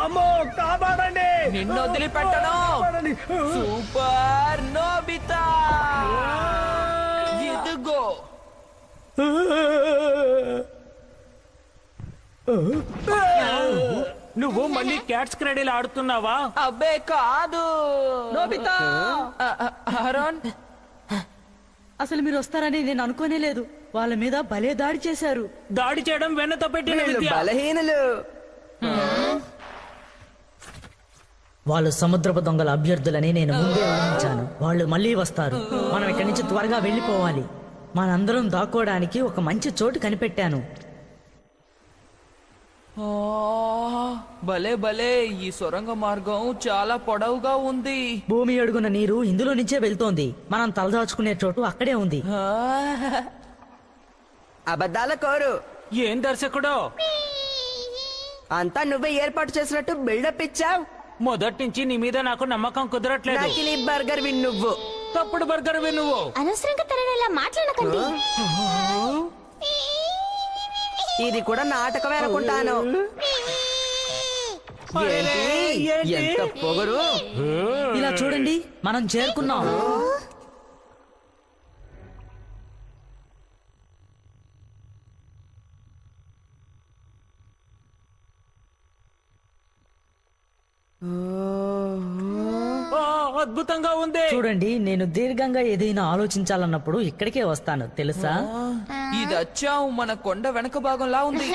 అమ్మో, కాపాడండి. నిన్ను వదిలిపెట్టను. సూపర్ నోబితా, ఇదిగో. నువ్వు మళ్ళీ క్యాట్స్ క్రెడీలు ఆడుతున్నావా? అబ్బే కాదు నోబితా! అరుణ్, అసలు మీరు వస్తారని నేను అనుకోనే లేదు. వాళ్ళ మీద భలే దాడి చేశారు. దాడి చేయడం వెన్నతో పెట్టిన వీళ్ళు విద్య. బలహీనులు. వాళ్ళు సముద్రపు దొంగల అభ్యర్థులని నేను ముందే ఊహించాను. వాళ్ళు మళ్ళీ వస్తారు. మనం ఇక్కడి నుంచి త్వరగా వెళ్ళిపోవాలి. మనందరం దాక్కోవడానికి ఒక మంచి చోటు కనిపెట్టాను. ఆ, భలే భలే, ఈ సొరంగ మార్గం చాలా పొడవుగా ఉంది. భూమి అడుగున నీరు ఇందులో నుంచే వెళ్తోంది. మనం తలదాచుకునే చోటు అక్కడే ఉంది. ఆ, అబద్ధాల కోరు. ఏం దర్శకుడో, అంతా నువ్వే ఏర్పాటు చేసినట్టు బిల్డప్ ఇచ్చావు. మొదటి నుంచి నీ మీద నాకు నమ్మకం కుదరట్లేదు. నకిలీ బర్గర్ విన్ నువ్వు. తప్పుడు బర్గర్ నువ్వు. అనవసరంగా తనని ఇలా మాట్లాడకండి. ఇది కూడా నాటకమే అనుకుంటాను. ఏంటి? ఎంత పొగరు. ఇలా చూడండి, మనం చేరుకున్నాం. ఆ, అద్భుతంగా ఉంది. చూడండి, నేను దీర్ఘంగా ఏదైనా ఆలోచించాలన్నప్పుడు ఇక్కడికే వస్తాను, తెలుసా? ఇది వచ్చాం మన కొండ వెనక భాగంలా ఉంది.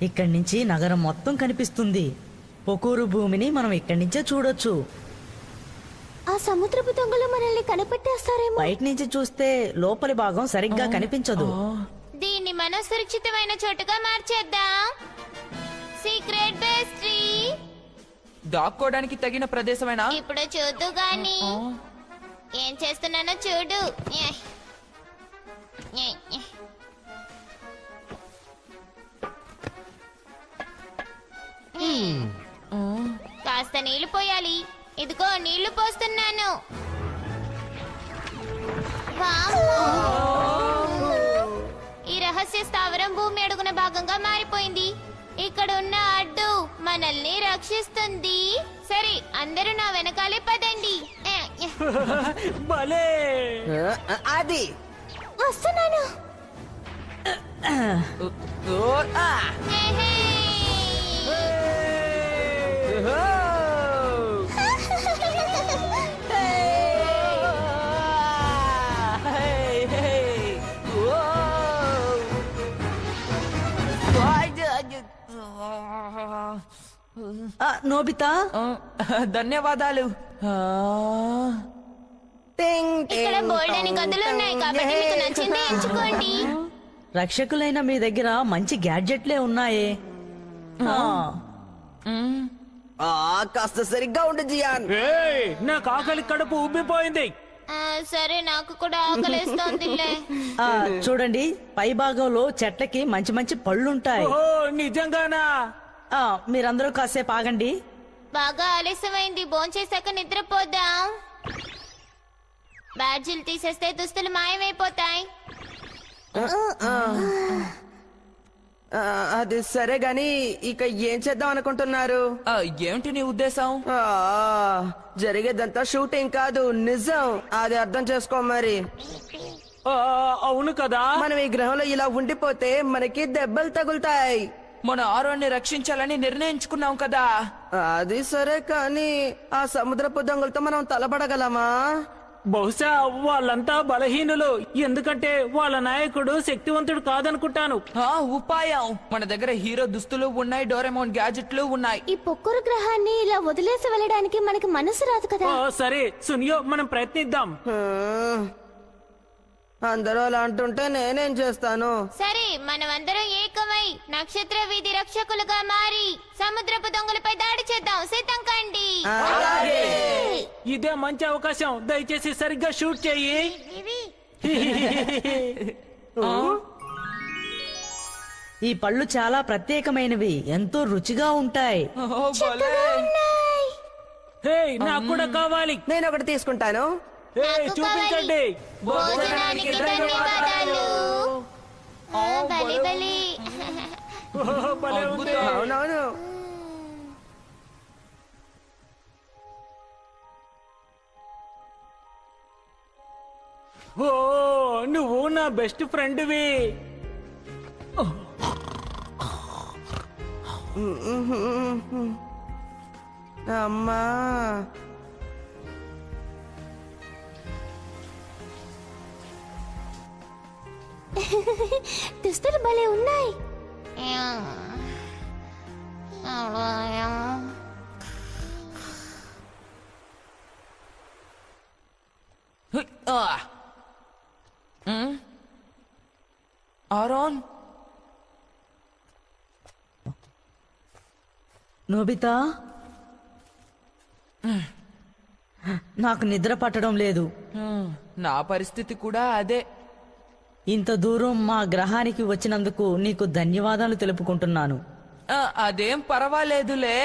ఇక్కడి నుంచి నగరం మొత్తం కనిపిస్తుంది. పొకూరు భూమిని మనం ఇక్కడి నుంచే చూడొచ్చు. ఆ సముద్రపు దొంగలు మనల్ని కనిపెట్టేస్తారేమో. బయట నుంచి చూస్తే లోపలి భాగం సరిగ్గా కనిపించదు. దీన్ని మనం సురక్షితమైన చోటుగా మార్చేద్దాం. సీక్రెట్ బేస్ట్రీ. దాక్కోవడానికి తగిన ప్రదేశమేనా? ఇప్పుడు చూద్దు గాని ఏం చేస్తున్నానో చూడు. కాస్త నీళ్లు పోయాలి. ఇదిగో నీళ్లు పోస్తున్నాను. వామ్మో! ఈ రహస్య స్థావరం భూమి అడుగున భాగంగా మారిపోయింది. ఇక్కడ ఉన్న అడ్డు మనల్ని రక్షిస్తుంది. సరే, అందరూ నా వెనకాలే పదండి. భలే అది వస్తున్నాను. హే. నోబితా, ధన్యవాదాలు. ఇక్కడ బోల్డని గదులు ఉన్నాయి కాబట్టి మీకు నచ్చింది ఎంచుకోండి. రక్షకులైన మీ దగ్గర మంచి గ్యాడ్జెట్లే ఉన్నాయే. కాస్త సరిగ్గా ఉండు జియాన్. ఏయ్, నాకు ఆకలి కడుపు ఉబ్బిపోయింది. సరే, నాకు కూడా ఆకలిస్తోందిలే. చూడండి, పై భాగంలో చెట్లకి మంచి మంచి పళ్ళుంటాయి. ఓ, నిజంగానా? మీరందరూ కాసేపు ఆగండి. బాగా ఆలస్యమైంది. భోంచేశాక నిద్రపోదాం. బ్యాడ్జీలు తీసేస్తే దుస్తులు మాయమైపోతాయి. అది సరే గాని ఇక ఏం చేద్దాం అనుకుంటున్నారు? ఏమిటి నీ ఉద్దేశం? జరిగేదంతా షూటింగ్ కాదు, నిజం. అది అర్థం చేసుకో మరి. అవును కదా. మనం ఈ గ్రహంలో ఇలా ఉండిపోతే మనకి దెబ్బలు తగులుతాయి. మన ఆరోన్ని రక్షించాలని నిర్ణయించుకున్నాం కదా. అది సరే కానీ ఆ సముద్రపు దొంగలతో మనం తలపడగలమా? బహుశా వాళ్ళంతా బలహీనులు, ఎందుకంటే వాళ్ళ నాయకుడు శక్తివంతుడు కాదనుకుంటాను. ఉపాయం, మన దగ్గర హీరో దుస్తులు ఉన్నాయి, డోరెమోన్ గ్యాజెట్లు ఉన్నాయి. ఈ పొక్కురు గ్రహాన్ని ఇలా వదిలేసి వెళ్ళడానికి మనకి మనసు రాదు కదా. సరే సునియో, మనం ప్రయత్నిద్దాం. అందరూ అలా అంటుంటే నేనేం చేస్తాను? సరే, మనమందరం ఏకమై నక్షత్ర వీధి రక్షకులుగా మారి సముద్రపు దొంగలపై దాడి చేద్దాం. సిద్ధం కండి. ఇదే మంచి అవకాశం, దయచేసి సరిగ్గా షూట్ చెయ్యి. ఈ పళ్ళు చాలా ప్రత్యేకమైనవి, ఎంతో రుచిగా ఉంటాయి. హే, నాకు కూడా కావాలి. నేను ఒకటి తీసుకుంటాను. చూపించండి. భోజనానికి ధన్యవాదాలు. బలి బలి. భలే ఉంది. అవునవును. ఓ, నువ్వు నా బెస్ట్ ఫ్రెండ్వి. అమ్మా, దుస్తులు భలే ఉన్నాయి. ఆరోన్, నోబితా, నాకు నిద్ర పట్టడం లేదు. నా పరిస్థితి కూడా అదే. ఇంత దూరం మా గ్రహానికి వచ్చినందుకు నీకు ధన్యవాదాలు తెలుపుకుంటున్నాను. అదేం పర్వాలేదులే.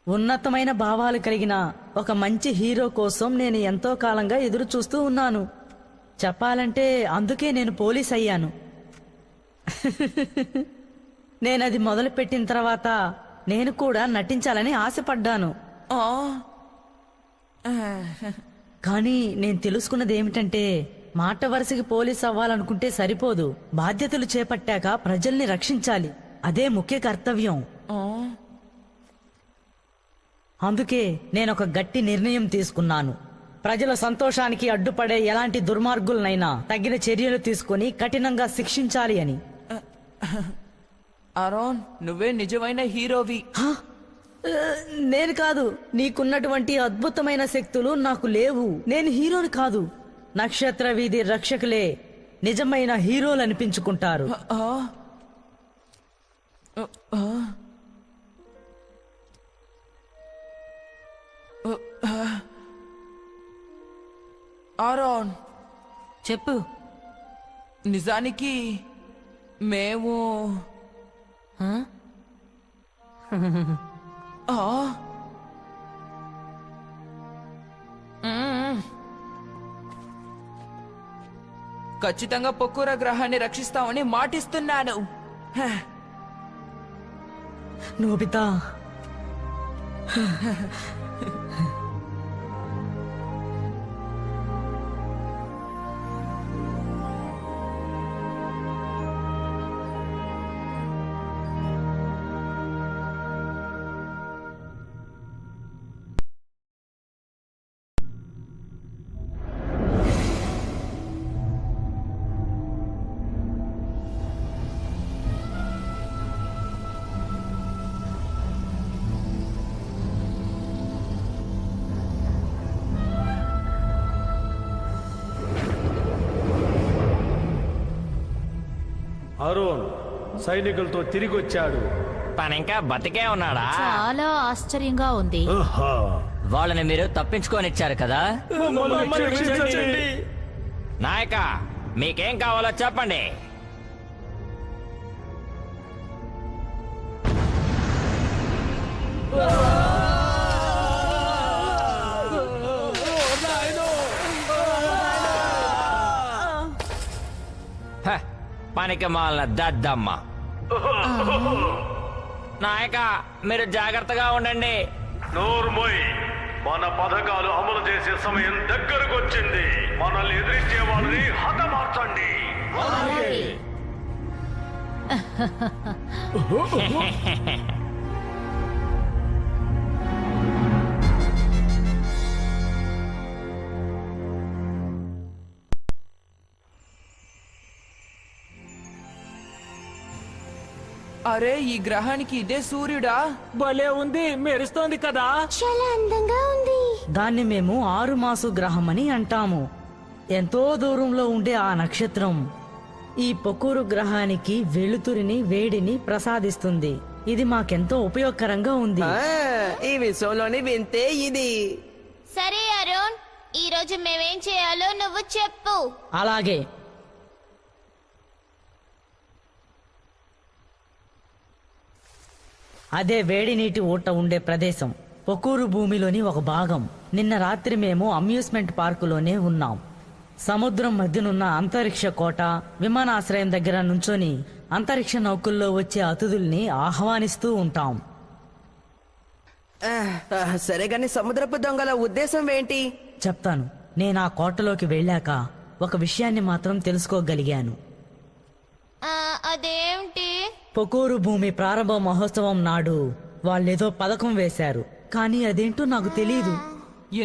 ఉన్నతమైన భావాలు కలిగిన ఒక మంచి హీరో కోసం నేను ఎంతో కాలంగా ఎదురు చూస్తూ ఉన్నాను. చెప్పాలంటే అందుకే నేను పోలీస్ అయ్యాను. నేనది మొదలుపెట్టిన తర్వాత నేను కూడా నటించాలని ఆశపడ్డాను. కానీ నేను తెలుసుకున్నది ఏమిటంటే, మాట వరుసకి పోలీస్ అవ్వాలనుకుంటే సరిపోదు. బాధ్యతలు చేపట్టాక ప్రజల్ని రక్షించాలి, అదే ముఖ్య కర్తవ్యం. అందుకే నేనొక గట్టి నిర్ణయం తీసుకున్నాను. ప్రజల సంతోషానికి అడ్డుపడే ఎలాంటి దుర్మార్గులనైనా తగిన చర్యలు తీసుకుని కఠినంగా శిక్షించాలి అని. ఆరోన్, నువ్వే నిజమైన హీరోవి. నేను కాదు, నీకున్నటువంటి అద్భుతమైన శక్తులు నాకు లేవు. నేను హీరోని కాదు. నక్షత్ర వీధి రక్షకులే నిజమైన హీరోలు అనిపించుకుంటారు. ఆరోన్, చెప్పు. నిజానికి మేము ఆ? ఆ? మ్మ్. ఖచ్చితంగా పొక్కుర గ్రహాన్ని రక్షిస్తామని మాటిస్తున్నాను. హ. నోబితా, అరుణ్ సైనికులతో తిరిగి వచ్చాడు. తను ఇంకా బతికే ఉన్నాడా? చాలా ఆశ్చర్యంగా ఉంది. వాళ్ళని మీరు తప్పించుకొనిచ్చారు కదా. నాయక, మీకేం కావాలో చెప్పండి. హ, పనికి మాలిన దద్దమ్మ. నాయక, మీరు జాగ్రత్తగా ఉండండి. నోర్మోయ్, మన పథకాలు అమలు చేసే సమయం దగ్గరకు వచ్చింది. మనల్ని ఎదిరించే వాళ్ళని హతమార్చండి. అరే, ఈ గ్రహానికి ఇదే సూర్యుడా? భలే ఉంది, మెరుస్తోంది కదా. చాలా అందంగా ఉంది. దాన్ని మేము 6 మాసు గ్రహం అని అంటాము. ఎంతో దూరంలో ఉండే ఆ నక్షత్రం ఈ పొకూరు గ్రహానికి వెలుతురిని, వేడిని ప్రసాదిస్తుంది. ఇది మాకెంతో ఉపయోగకరంగా ఉంది. ఈ విషయంలోని వింతే ఇది. సరే అరుణ్, ఈ రోజు మేమేం చేయాలో నువ్వు చెప్పు. అలాగే. అదే వేడి నీటి ఊట ఉండే ప్రదేశం పొకూరు భూమిలోని ఒక భాగం. నిన్న రాత్రి మేము అమ్యూస్మెంట్ పార్కులోనే ఉన్నాం. సముద్రం మధ్యనున్న అంతరిక్ష కోట, విమానాశ్రయం దగ్గర నుంచొని అంతరిక్ష నౌకల్లో వచ్చే అతిథుల్ని ఆహ్వానిస్తూ ఉంటాం. సరే గాని సముద్రపు దొంగల ఉద్దేశం ఏంటి? చెప్తాను. నేను ఆ కోటలోకి వెళ్ళాక ఒక విషయాన్ని మాత్రం తెలుసుకోగలిగాను. అదేంటి? పొకూరు భూమి ప్రారంభ మహోత్సవం నాడు వాళ్ళేదో పథకం వేశారు, కానీ అదేంటో నాకు తెలీదు.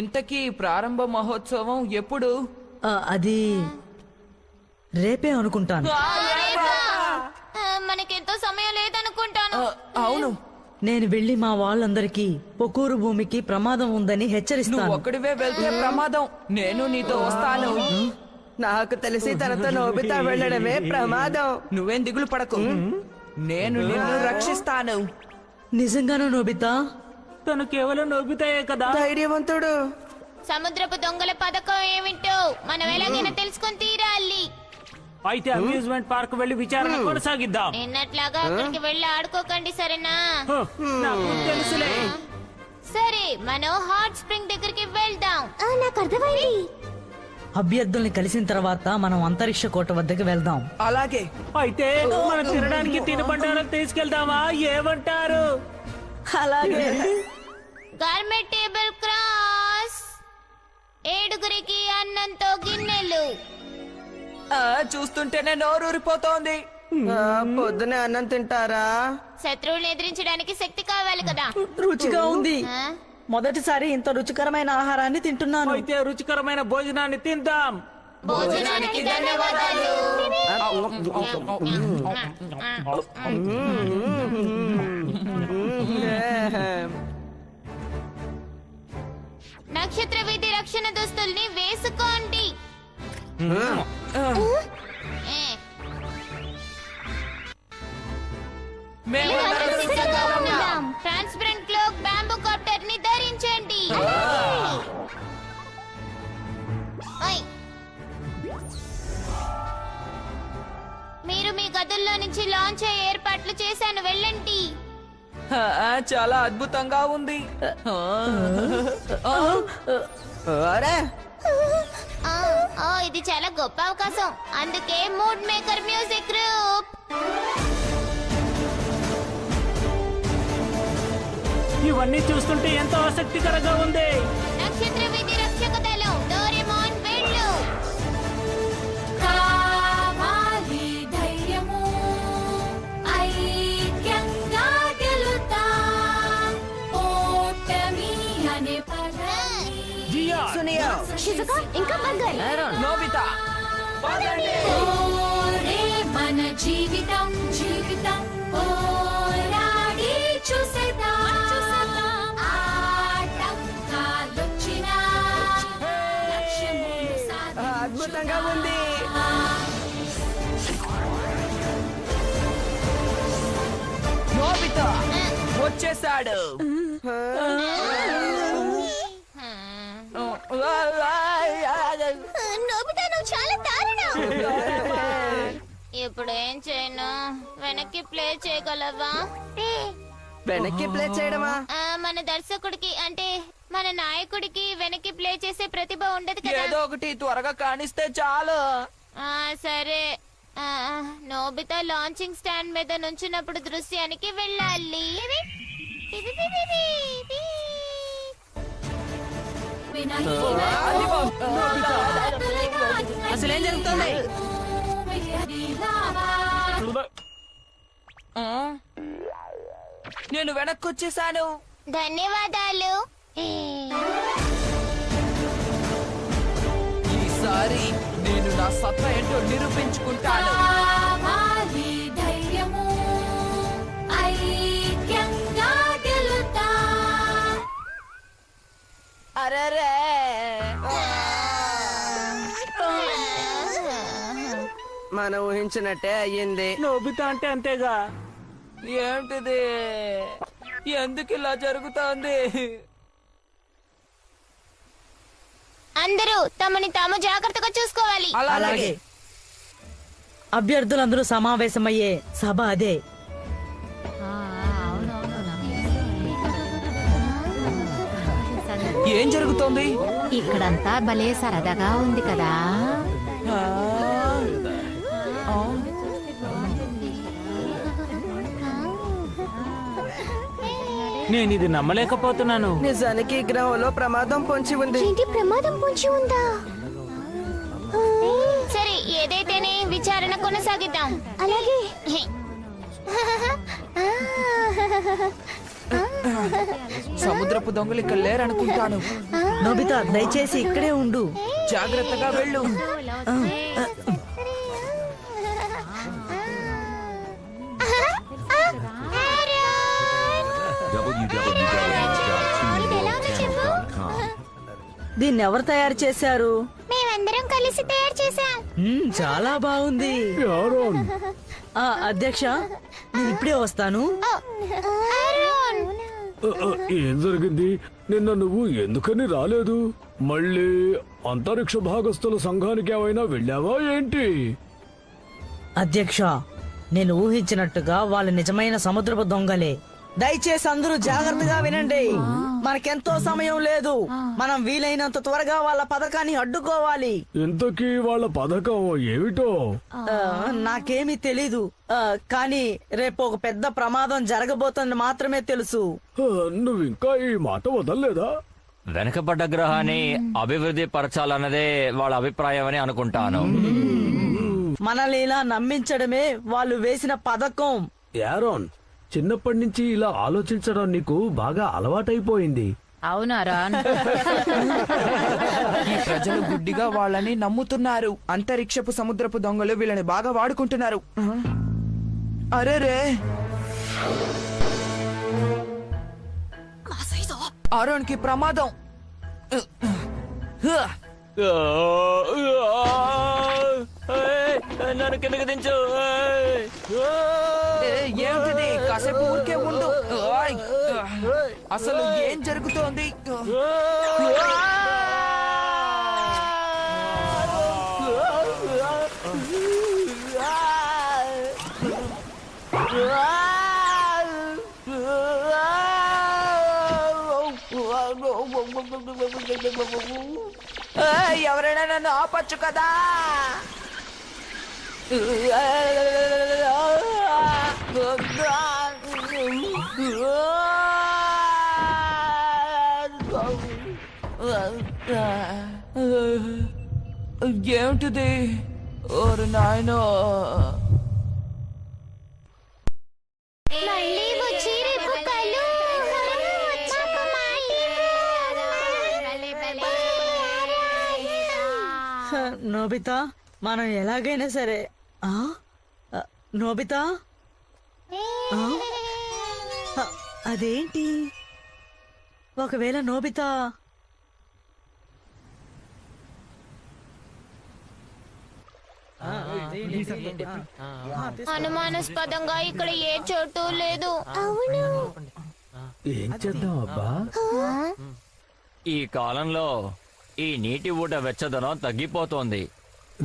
ఇంతకీ ప్రారంభ మహోత్సవం ఎప్పుడు? అది రేపే అనుకుంటాను. మనకెంతో సమయం లేదనుకుంటాను. అవును, నేను వెళ్లి మా వాళ్ళందరికీ పొకూరు భూమికి ప్రమాదం ఉందని నువ్వు హెచ్చరిస్తాను. ఒక్కడివే వెళ్తే ప్రమాదం. నేను నీతో వస్తాను. నాకు తెలిసి తనతో నోబితా వెళ్ళడమే ప్రమాదం. నువ్వేం దిగులు పడకు, నేను నిన్ను రక్షిస్తాను. నిజంగానూ నోబితా? తను కేవలం నోబితాయే కదా. ధైర్యవంతుడు. సముద్రపు దొంగల పథకం ఏమిటో మనం ఎలాగైనా తెలుసుకొని తీరాలి. అయితే అమ్యూజ్మెంట్ పార్క్ వెళ్లి విచారణ కొనసాగిద్దాం. నిన్నట్లాగా అక్కడికి వెళ్ళి ఆడుకోకండి, సరేనా? హ, నాకు తెలుసులే. సరే, మనం హాట్ స్ప్రింగ్ దగ్గరికి వెళ్దాం. నాకు అర్థమైంది. అభ్యర్థుల్ని కలిసిన తర్వాత మనం అంతరిక్ష కోట వద్దకు వెళ్దాం. అలాగే. అయితే మనం తినడానికి తినబండారం తీసుకెళ్దామా? ఏమంటారు? అలాగే. Garment table cross. 7గురికి అన్నంతో గిన్నెలు. చూస్తుంటేనే నోరూరిపోతోంది. పొద్దునే అన్నం తింటారా? శత్రువుల్ని ఎదిరించడానికి శక్తి కావాలి కదా. రుచిగా ఉంది. ఆ? మొదటిసారి ఇంత రుచికరమైన ఆహారాన్ని తింటున్నాను. అయితే రుచికరమైన భోజనాన్ని తిందాం. భోజనానికి ధన్యవాదాలు. నక్షత్ర వీధి రక్షణ దుస్తుల్ని వేసుకోండి. మేమందరం సిద్ధంగా ఉన్నాం. ట్రాన్స్పరెంట్ క్లోక్ బ్యాంబూ కాప్టర్ ని ధరించండి. ఓయ్. గదుల్లో నుంచి లాంచ్ అయ్యే ఏర్పాట్లు చేశాను, వెళ్ళండి. చాలా అద్భుతంగా ఉంది. అరే ఇది చాలా గొప్ప అవకాశం, అందుకే మూడ్ మేకర్ మ్యూజిక్ గ్రూప్. ఇవన్నీ చూస్తుంటే ఎంతో ఆసక్తికరంగా ఉంది. నక్షత్ర వీధి రక్షక దళం డోరేమోన్ వెళ్ళు. సునియా ఇంకా నోబితా మన జీవితం జీవితం పోరాడి చూసేద్దాం. ఆటంకాలొచ్చినా లక్ష్యమును సాధించుదాం. అద్భుతంగా ఉంది. నోబితా వచ్చేసాడు. నోబితా నువ్వు చాలా దారుణం. ఇప్పుడు ఏం చేయను? వెనక్కి ప్లే చేయగలవా? వెనక్కి ప్లే చేయడమా? మన దర్శకుడికి అంటే మన నాయకుడికి వెనక్కి ప్లే చేసే ప్రతిభ ఉండదు కదా. ఏదో ఒకటి త్వరగా కానిస్తే చాలు. సరే. నోబితా లాంచింగ్ స్టాండ్ మీద నుంచున్నప్పుడు దృశ్యానికి వెళ్ళాలి. అసలేం జరుగుతుంది? నేను వెనక్కి వచ్చేసాను. ధన్యవాదాలు. ఈసారి నేను నా సత్తా ఏంటో నిరూపించుకుంటాను. ధైర్యము ఐక్యంగా గెలుద్దాం. అరెరే మనం ఊహించినట్టే అయ్యింది. నోబితా అంటే అంతేగా. ఏంటిది? ఎందుకు ఇలా జరుగుతోంది? అందరూ తమని తాము జాగ్రత్తగా చూసుకోవాలి. అలాగే. అభ్యర్థులందరూ సమావేశమయ్యే సభ అదే. ఏం జరుగుతోంది? ఇక్కడంతా భలే సరదాగా ఉంది కదా. నేను ఇది నమ్మలేకపోతున్నాను. నిజానికి ఈ గ్రహంలో ప్రమాదం పొంచి ఉంది. ఏంటి, ప్రమాదం పొంచి ఉందా? సరే, ఏదైతేనే విచారణ కొనసాగిద్దాం. అలాగే. సముద్రపు దొంగలు ఇక్కడ లేరనుకుంటాను. నోబితా దయచేసి ఇక్కడే ఉండు. జాగ్రత్తగా వెళ్ళు. దీన్ని ఎవరు తయారు చేశారు? మేమందరం కలిసి తయారు చేశాం. చాలా బాగుంది. అధ్యక్ష, నేను ఇప్పుడే వస్తాను. ఏం జరిగింది? నిన్న నువ్వు ఎందుకని రాలేదు? మళ్ళీ అంతరిక్ష భాగస్థుల సంఘానికి ఏమైనా వెళ్ళావా ఏంటి? అధ్యక్ష, నేను ఊహించినట్టుగా వాళ్ళు నిజమైన సముద్రపు దొంగలే. దయచేసి అందరూ జాగ్రత్తగా వినండి. మనకెంతో సమయం లేదు. మనం వీలైనంత త్వరగా వాళ్ళ పథకాన్ని అడ్డుకోవాలి. ఇంతకీ వాళ్ళ పథకం ఏమిటో? నాకేమీ తెలీదు. కానీ రేపు ఒక పెద్ద ప్రమాదం జరగబోతుంది మాత్రమే తెలుసు. నువ్వు ఇంకా ఈ మాట వదలలేదా? వెనకబడ్డ గ్రహాన్ని అభివృద్ధి పరచాలన్నదే వాళ్ళ అభిప్రాయం అని అనుకుంటాను. మనల్ని ఇలా నమ్మించడమే వాళ్ళు వేసిన పథకం. యారోన్, చిన్నప్పటి నుంచి ఇలా ఆలోచించడం నీకు బాగా అలవాటైపోయింది. అవునారా? ఈ ప్రజలు గుడ్డిగా వాళ్ళని నమ్ముతున్నారు. అంతరిక్షపు సముద్రపు దొంగలు వీళ్ళని బాగా వాడుకుంటున్నారు. అరేరే, ఆరోన్ కి ప్రమాదం. నన్ను కిందకి దించు. ఏమిటిది? కాసేపు ఊరికే ఉండు. ఆయ్, అసలు ఏం జరుగుతోంది? ఎవరైనా నన్ను ఆపచ్చు కదా. ఏమిటిది? ఓరు నాయనో. మళ్ళీ వచ్చి రేపు కలు. మాకు నోబితా, మనం ఎలాగైనా సరే నోబితా, అదేంటి? ఒకవేళ నోబితా అనుమానాస్పదంగా ఇక్కడ ఏ చోటు లేదు. అవును. ఏం చేద్దాం అబ్బా? ఈ కాలంలో ఈ నీటి ఊట వెచ్చదనం తగ్గిపోతోంది.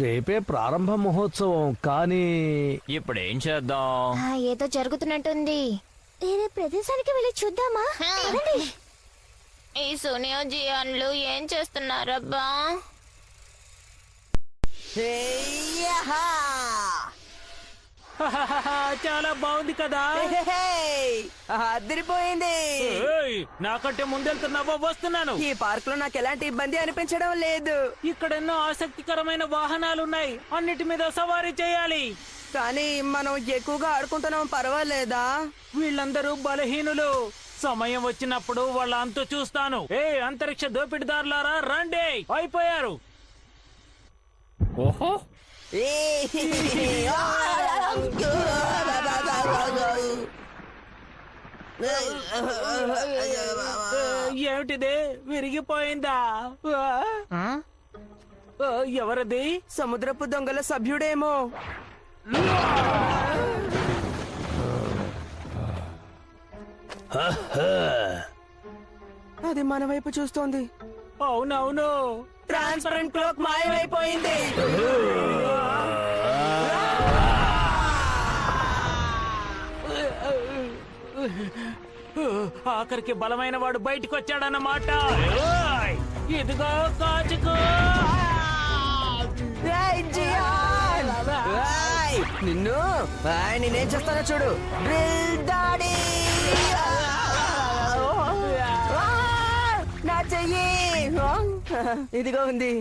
రేపే ప్రారంభ మహోత్సవం, కానీ ఇప్పుడు ఏం చేద్దాం? ఏదో జరుగుతున్నట్టుంది. వేరే ప్రదేశానికి వెళ్ళి చూద్దామా? ఈ సోనియా జియాన్లు ఏం చేస్తున్నారబ్బా? చాలా బాగుంది కదా. అదిరిపోయింది. ఏయ్, నాకంటే ముందెళ్తున్నావా? వస్తున్నాను. ఈ పార్క్ లో నాకు ఎలాంటి ఇబ్బంది అనిపించడం లేదు. ఇక్కడ ఎన్నో ఆసక్తికరమైన వాహనాలున్నాయి. అన్నిటి మీద సవారీ చేయాలి. కానీ మనం ఎక్కువగా ఆడుకుంటున్నాం, పర్వాలేదా? వీళ్ళందరూ బలహీనులు. సమయం వచ్చినప్పుడు వాళ్ళ అంతు చూస్తాను. అంతరిక్ష దోపిడిదారులారా, రండి. అయిపోయారు. ఓహో, ఏమిటిది? విరిగిపోయిందా? ఎవరది? సముద్రపు దొంగల సభ్యుడేమో. అది మన వైపు చూస్తోంది. అవునవును. ట్రాన్స్పరెంట్ క్లోక్ మాయమైపోయింది. ఆఖరికి బలమైన వాడు బయటకు వచ్చాడన్నమాట. ఓయ్, ఇదిగో కాచుకో. ఏయ్, జియాన్! ఏయ్, నిన్ను నేనేం చేస్తానో చూడు. డ్రిల్ దాడి! నా చెయ్యి ఇదిగో ఉంది.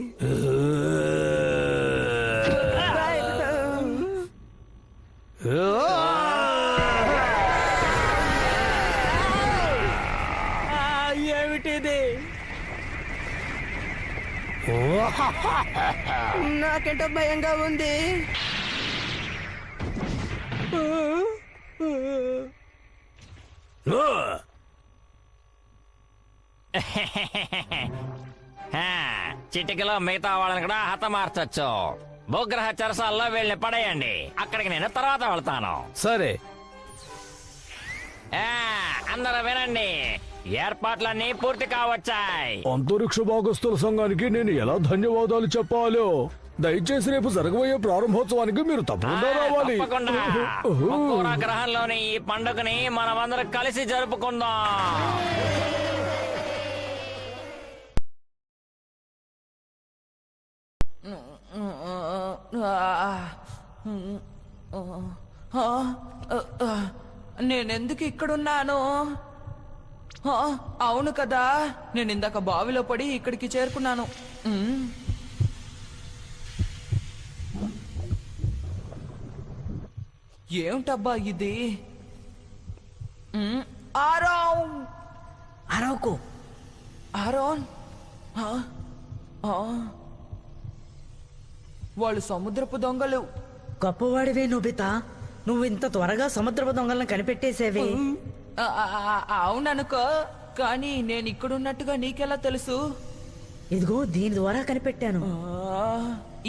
ఏమిటిది? నాకెంటో భయంగా ఉంది. చిటికలో మిగతా వాళ్ళని కూడా హతమార్చొచ్చు. భూగ్రహ చెరసాల్లో వీళ్ళని పడేయండి. అక్కడికి నేను తర్వాత వెళ్తాను. సరే. అందరూ వినండి, ఏర్పాట్లన్నీ పూర్తి కావచ్చాయి. అంతరిక్ష భాగస్తుల సంఘానికి నేను ఎలా ధన్యవాదాలు చెప్పాలో దయచేసి రేపు జరగబోయే ప్రారంభోత్సవానికి మీరు తప్పకుండా రావాలి. తప్పకుండా. ముక్కోరా గ్రహంలోని ఈ పండుగని మనమందరం కలిసి జరుపుకుందాం. నేనెందుకు ఇక్కడున్నాను? అవును కదా, నేను ఇందాక బావిలో పడి ఇక్కడికి చేరుకున్నాను. ఏమిటబ్బా ఇది? ఆరోన్! అరవకు. ఆరోన్! వాళ్ళు సముద్రపు దొంగలు. గొప్పవాడివే నోబితా, నువ్వు ఇంత త్వరగా సముద్రపు దొంగలను కనిపెట్టేసేవే. అవుననుకో, కానీ నేను ఇక్కడున్నట్టుగా నీకెలా తెలుసు? ఇదిగో దీని ద్వారా కనిపెట్టాను.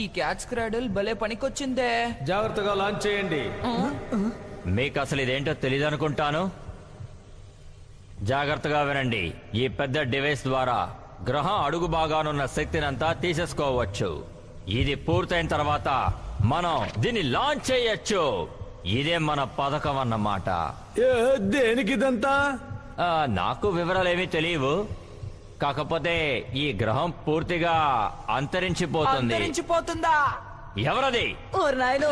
ఈ క్యాచ్ క్రాడిల్ భలే పనికొచ్చిందే. జాగ్రత్తగా లాంచ్ చేయండి. మీకు అసలు ఇదేంటో తెలియదు అనుకుంటాను. జాగ్రత్తగా వినండి, ఈ పెద్ద డివైస్ ద్వారా గ్రహం అడుగు భాగానున్న శక్తినంతా తీసేసుకోవచ్చు. ఇది పూర్తయిన తర్వాత మనం దీన్ని లాంచ్ చేయొచ్చు. ఇదే మన పథకం అన్నమాట. దేనికిదంతా? నాకు వివరాలేమీ తెలియవు. కాకపోతే ఈ గ్రహం పూర్తిగా అంతరించిపోతుంది. అంతరించిపోతుందా? ఎవరది? ఓ నాయనో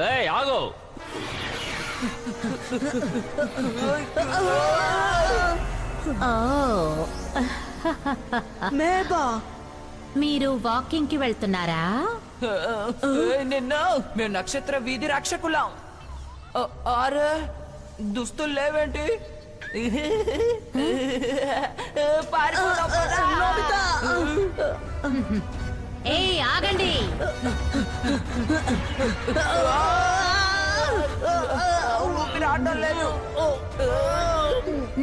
ఏయ్, ఆగు. మేఘా మీరు వాకింగ్ కి వెళ్తున్నారా? నిన్న మేము నక్షత్ర వీధి రక్షకులం. ఆరే దుస్తులు లేవేంటి? పారిపోదాం పద. ఏ ఆగండి, ఊపిరి ఆడడం లేదు.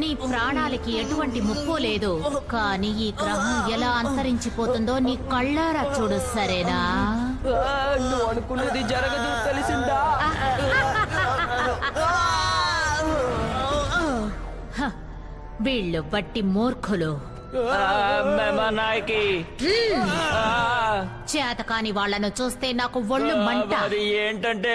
నీ ప్రాణాలకి ఎటువంటి ముప్పు లేదు, కానీ ఈ గ్రహం ఎలా అంతరించిపోతుందో నీ కళ్ళారా చూడు, సరేనా? నువ్వు అనుకున్నది జరగదు, తెలిసిందా? హ, వీళ్ళు బట్టి మూర్ఖులు. నాయకి చేతకాని వాళ్ళను చూస్తే నాకు ఒళ్ళు మంట. అది ఏంటంటే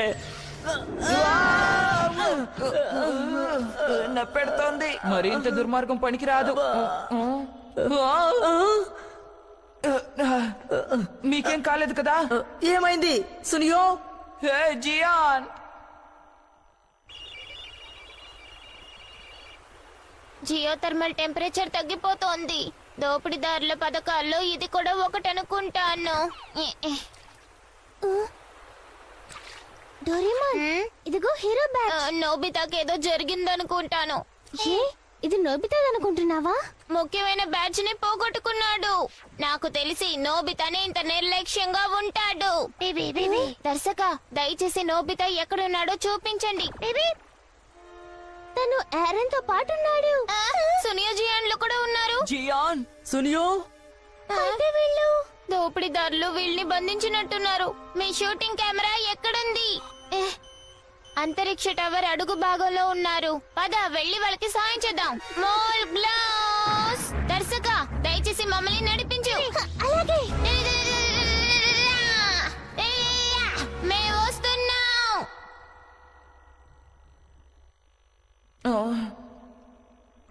నప్పెడుతోంది. మరి ఇంత దుర్మార్గం పనికిరాదు. మీకేం కాలేదు కదా? ఏమైంది సునియో? హే జియాన్, జియో థర్మల్ టెంపరేచర్ తగ్గిపోతోంది. దోపిడీదారుల పథకాల్లో ఇది కూడా ఒకటి అనుకుంటాను. డోరేమాన్, ఇదిగో హీరో బ్యాచ్. నోబితాకి ఏదో జరిగిందనుకుంటాను. ఇది నోబితా అనుకుంటున్నావా? ముఖ్యమైన బ్యాచ్ ని పోగొట్టుకున్నాడు. నాకు తెలిసి నోబితానే ఇంత నిర్లక్ష్యంగా ఉంటాడు. దర్శక, దయచేసి నోబితా ఎక్కడున్నాడో చూపించండి. తను ఆరన్ తో పాటు ఉన్నాడు. సునియో జియాన్లు కూడా ఉన్నారు. జియాన్, సునియో అయితే వీళ్ళు దోపిడీదారులు వీళ్ళని బంధించినట్టున్నారు. మీ షూటింగ్ కెమెరా ఎక్కడుంది? అంతరిక్ష టవర్ అడుగు భాగంలో ఉన్నారు. పద వెళ్ళి వాళ్ళకి సాయం చేద్దాం. మోల్ గ్లాస్, దర్శక దయచేసి మమ్మల్ని నడిపించు. అలాగే, మేము వస్తున్నాం.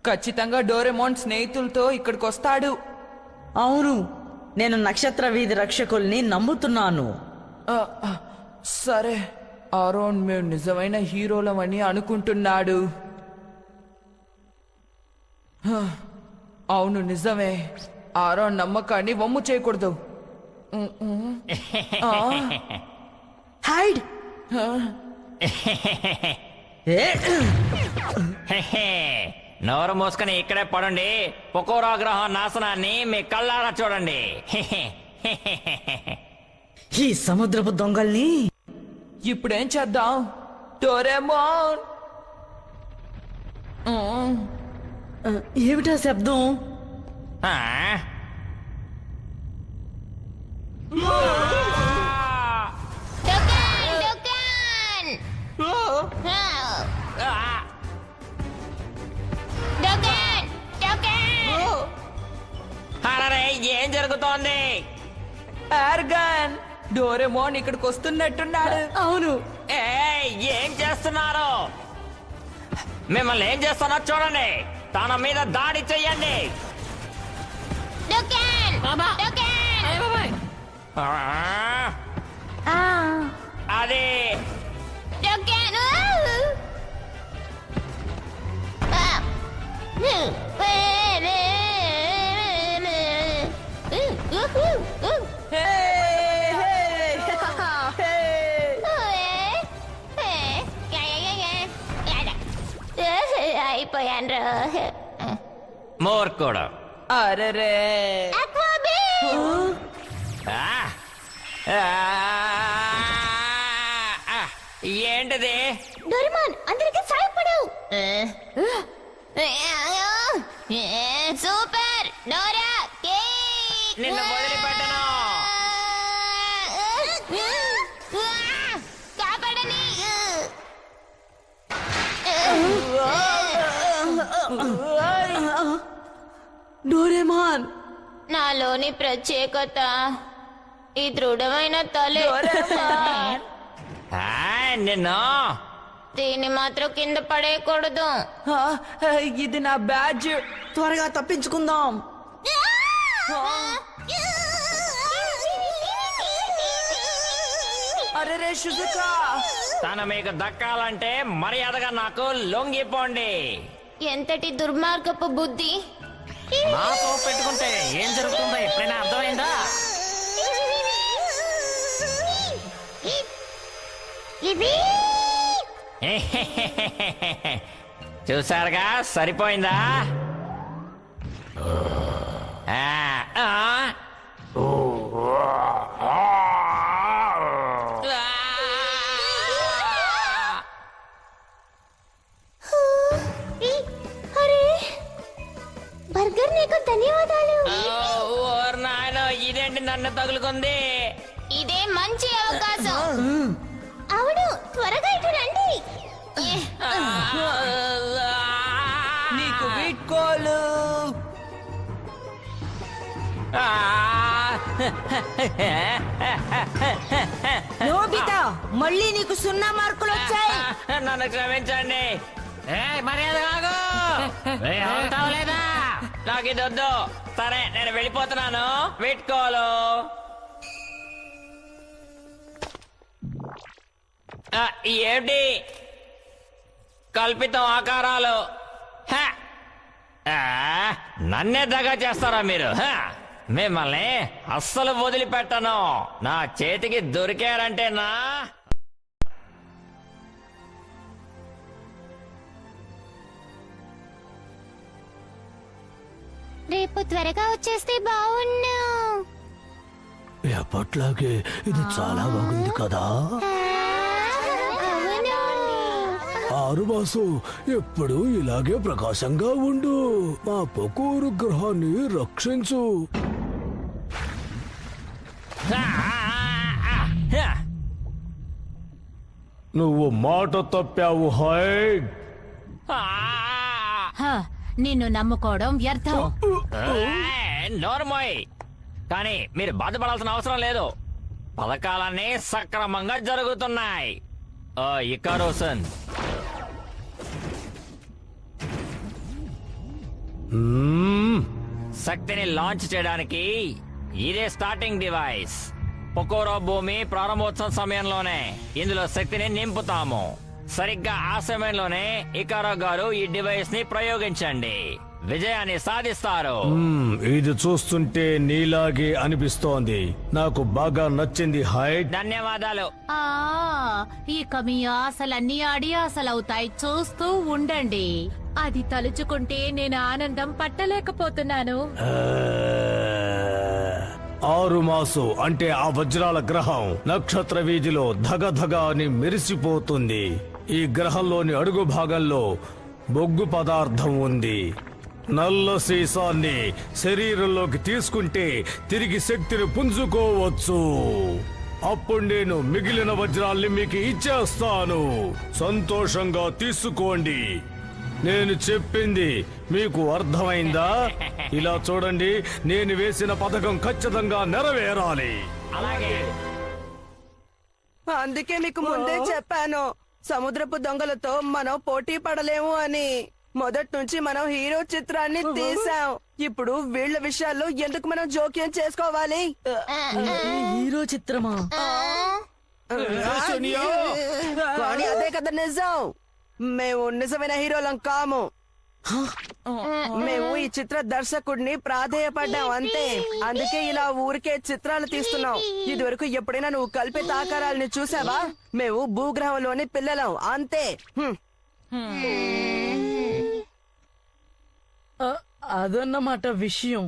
ఖచ్చితంగా డోరెమోన్ స్నేహితులతో ఇక్కడికి వస్తాడు. అవును, నేను నక్షత్ర వీధి రక్షకుల్ని నమ్ముతున్నాను. సరే, ఆరోన్ మేము నిజమైన హీరోలమని అనుకుంటున్నాడు. అవును, నిజమే. ఆరోన్ నమ్మకాన్ని వమ్ము చేయకూడదు. హైడ్. నోరు మూసుకొని ఇక్కడే పడండి. పొకోరా గ్రహం నాశనాన్ని మీ కళ్ళారా చూడండి. ఈ సముద్రపు దొంగల్ని ఇప్పుడేం చేద్దాం? డోరేమోన్, ఏమిటా శబ్దం? ఆ? డుకాన్, డుకాన్. డుకాన్, డుకాన్. అరే, ఏం జరుగుతోంది? ఆర్గన్, డోరేమోన్ ఇక్కడికి వస్తున్నట్టున్నాడు. అవును, ఏం చేస్తున్నారు? మిమ్మల్ని ఏం చేస్తున్నా చూడండి. తన మీద దాడి చెయ్యండి. డుకాన్, డుకాన్. అది డుకాన్. అయిపోయాను. మూర్ఖుడు. అరెరే, ఆ? ఆ? ఆ? ఏంటిది? డోరేమాన్, అందరికి సాయపడు. Super Dora cake. నిన్ను వదిలిపెట్టను. కాపాడని. డోరేమాన్. నాలోని ప్రత్యేకత ఈ దృఢమైన తలే. నిన్ను దీన్ని మాత్రం కింద పడేయకూడదు. ఆ, ఇది నా బ్యాడ్జ్. త్వరగా తప్పించుకుందాం. అరే రే షుజుకా, తను మీకు దక్కాలంటే మర్యాదగా నాకు లొంగిపోండి. ఎంతటి దుర్మార్గపు బుద్ధి. నాతో పెట్టుకుంటే ఏం జరుగుతుందో ఎప్పుడైనా అర్థమైందా? చూసారుగా, సరిపోయిందా? ఆ, ఆ. అరే బర్గర్, నీకు ధన్యవాదాలు. ఓర్ నాయనో, ఇదేంటి నన్ను తగులుకుంది? ఇదే మంచి అవకాశం. అవును, త్వరగా ఇటు రండి. నీకు వీడ్కోలు. నోబితా, మళ్ళీ నీకు 0 మార్కులు వచ్చాయి. నన్ను క్షమించండి. మర్యాద కాదు, లేదా? నాకు ఇది వద్దు. సరే, నేను వెళ్ళిపోతున్నాను. వీడ్కోలు. ఏమిటి కల్పితం ఆకారాలు? హ! నన్నే దగా చేస్తారా మీరు? మిమ్మల్ని అస్సలు వదిలిపెట్టను. నా చేతికి దొరికారంటే నా రేపు త్వరగా వచ్చేస్తే బాగున్నా. ఎప్పట్లాగే ఇది చాలా బాగుంది కదా. ఆరుమాసు, ఎప్పుడు ఇలాగే ప్రకాశంగా ఉండు. మా పొకూరు గ్రహాన్ని రక్షించు. నువ్వు మాట తప్పావు హైడ్. హ, నిన్ను నమ్ముకోవడం వ్యర్థం. నోర్మోయ్. కానీ మీరు బాధపడాల్సిన అవసరం లేదు. పథకాలన్నీ సక్రమంగా జరుగుతున్నాయి. ఇకారోసన్, శక్తిని లాంచ్ చేయడానికి ఇదే స్టార్టింగ్ డివైస్. పొకోరో భూమి ప్రారంభోత్సవం సమయంలోనే ఇందులో శక్తిని నింపుతాము. సరిగ్గా ఆ సమయంలోనే ఇకారో గారు ఈ డివైస్ ని ప్రయోగించండి. విజయాన్ని సాధిస్తారు. ఇది చూస్తుంటే నీలాగే అనిపిస్తోంది. నాకు బాగా నచ్చింది హైడ్. ధన్యవాదాలు. ఇక మీ ఆశలన్నీ అడియాసలవుతాయి. చూస్తూ ఉండండి. అది తలుచుకుంటే నేను ఆనందం పట్టలేకపోతున్నాను. ఆరుమాసు అంటే ఆ వజ్రాల గ్రహం నక్షత్ర వీధిలో ధగధగ అని మెరిసిపోతుంది. ఈ గ్రహంలోని అడుగు భాగంలో బొగ్గు పదార్థం ఉంది. నల్ల సీసాన్ని శరీరంలోకి తీసుకుంటే తిరిగి శక్తిని పుంజుకోవచ్చు. అప్పుడు నేను మిగిలిన వజ్రాల్ని మీకు ఇచ్చేస్తాను. సంతోషంగా తీసుకోండి. నేను చెప్పింది మీకు అర్థమైందా? ఇలా చూడండి, నేను వేసిన పథకం ఖచ్చితంగా నెరవేరాలి. అలాగే. అందుకే మీకు ముందే చెప్పాను, సముద్రపు దొంగలతో మనం పోటీ పడలేము అని. మొదటి నుంచి మనం హీరో చిత్రాన్ని తీసాం. ఇప్పుడు వీళ్ళ విషయాల్లో ఎందుకు మనం జోక్యం చేసుకోవాలి? హీరో చిత్రమా? కానీ అదే కదా నిజం. మేము నిజమైన హీరోలం కాము. మేము ఈ చిత్ర దర్శకుడిని ప్రాధేయపడ్డాం అంతే. అందుకే ఇలా ఊరికే చిత్రాలు తీస్తున్నాం. ఇదివరకు ఎప్పుడైనా నువ్వు కల్పిత ఆకారాలని చూసావా? మేము భూగ్రహంలోని పిల్లలం అంతే. అదన్నమాట విషయం.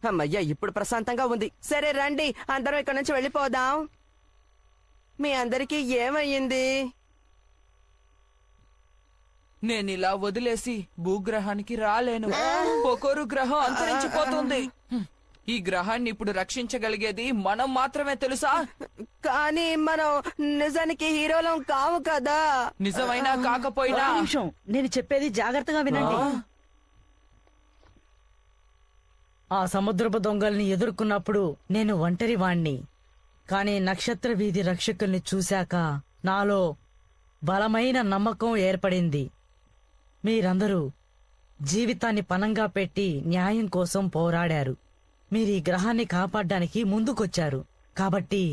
అమ్మయ్యా, ఇప్పుడు ప్రశాంతంగా ఉంది. సరే రండి, అందరం ఇక్కడ నుంచి వెళ్ళిపోదాం. మీ అందరికీ ఏమయ్యింది? నేను ఇలా వదిలేసి భూగ్రహానికి రాలేను. పొకోరు గ్రహం అంతరించిపోతుంది. ఈ గ్రహాన్ని ఇప్పుడు రక్షించగలిగేది మనం మాత్రమే, తెలుసా? కానీ మనం నిజానికి హీరోలం కావు కదా. నిజమైనా కాకపోయినా ఒక్క నిమిషం, నేను చెప్పేది జాగ్రత్తగా వినండి. ఆ సముద్రపు దొంగల్ని ఎదుర్కొన్నప్పుడు నేను ఒంటరి వాణ్ణి. కానీ నక్షత్ర వీధి రక్షకుల్ని చూశాక నాలో బలమైన నమ్మకం ఏర్పడింది. మీరందరూ జీవితాన్ని పణంగా పెట్టి న్యాయం కోసం పోరాడారు. మీరు ఈ గ్రహాన్ని కాపాడడానికి ముందుకొచ్చారు. కాబట్టి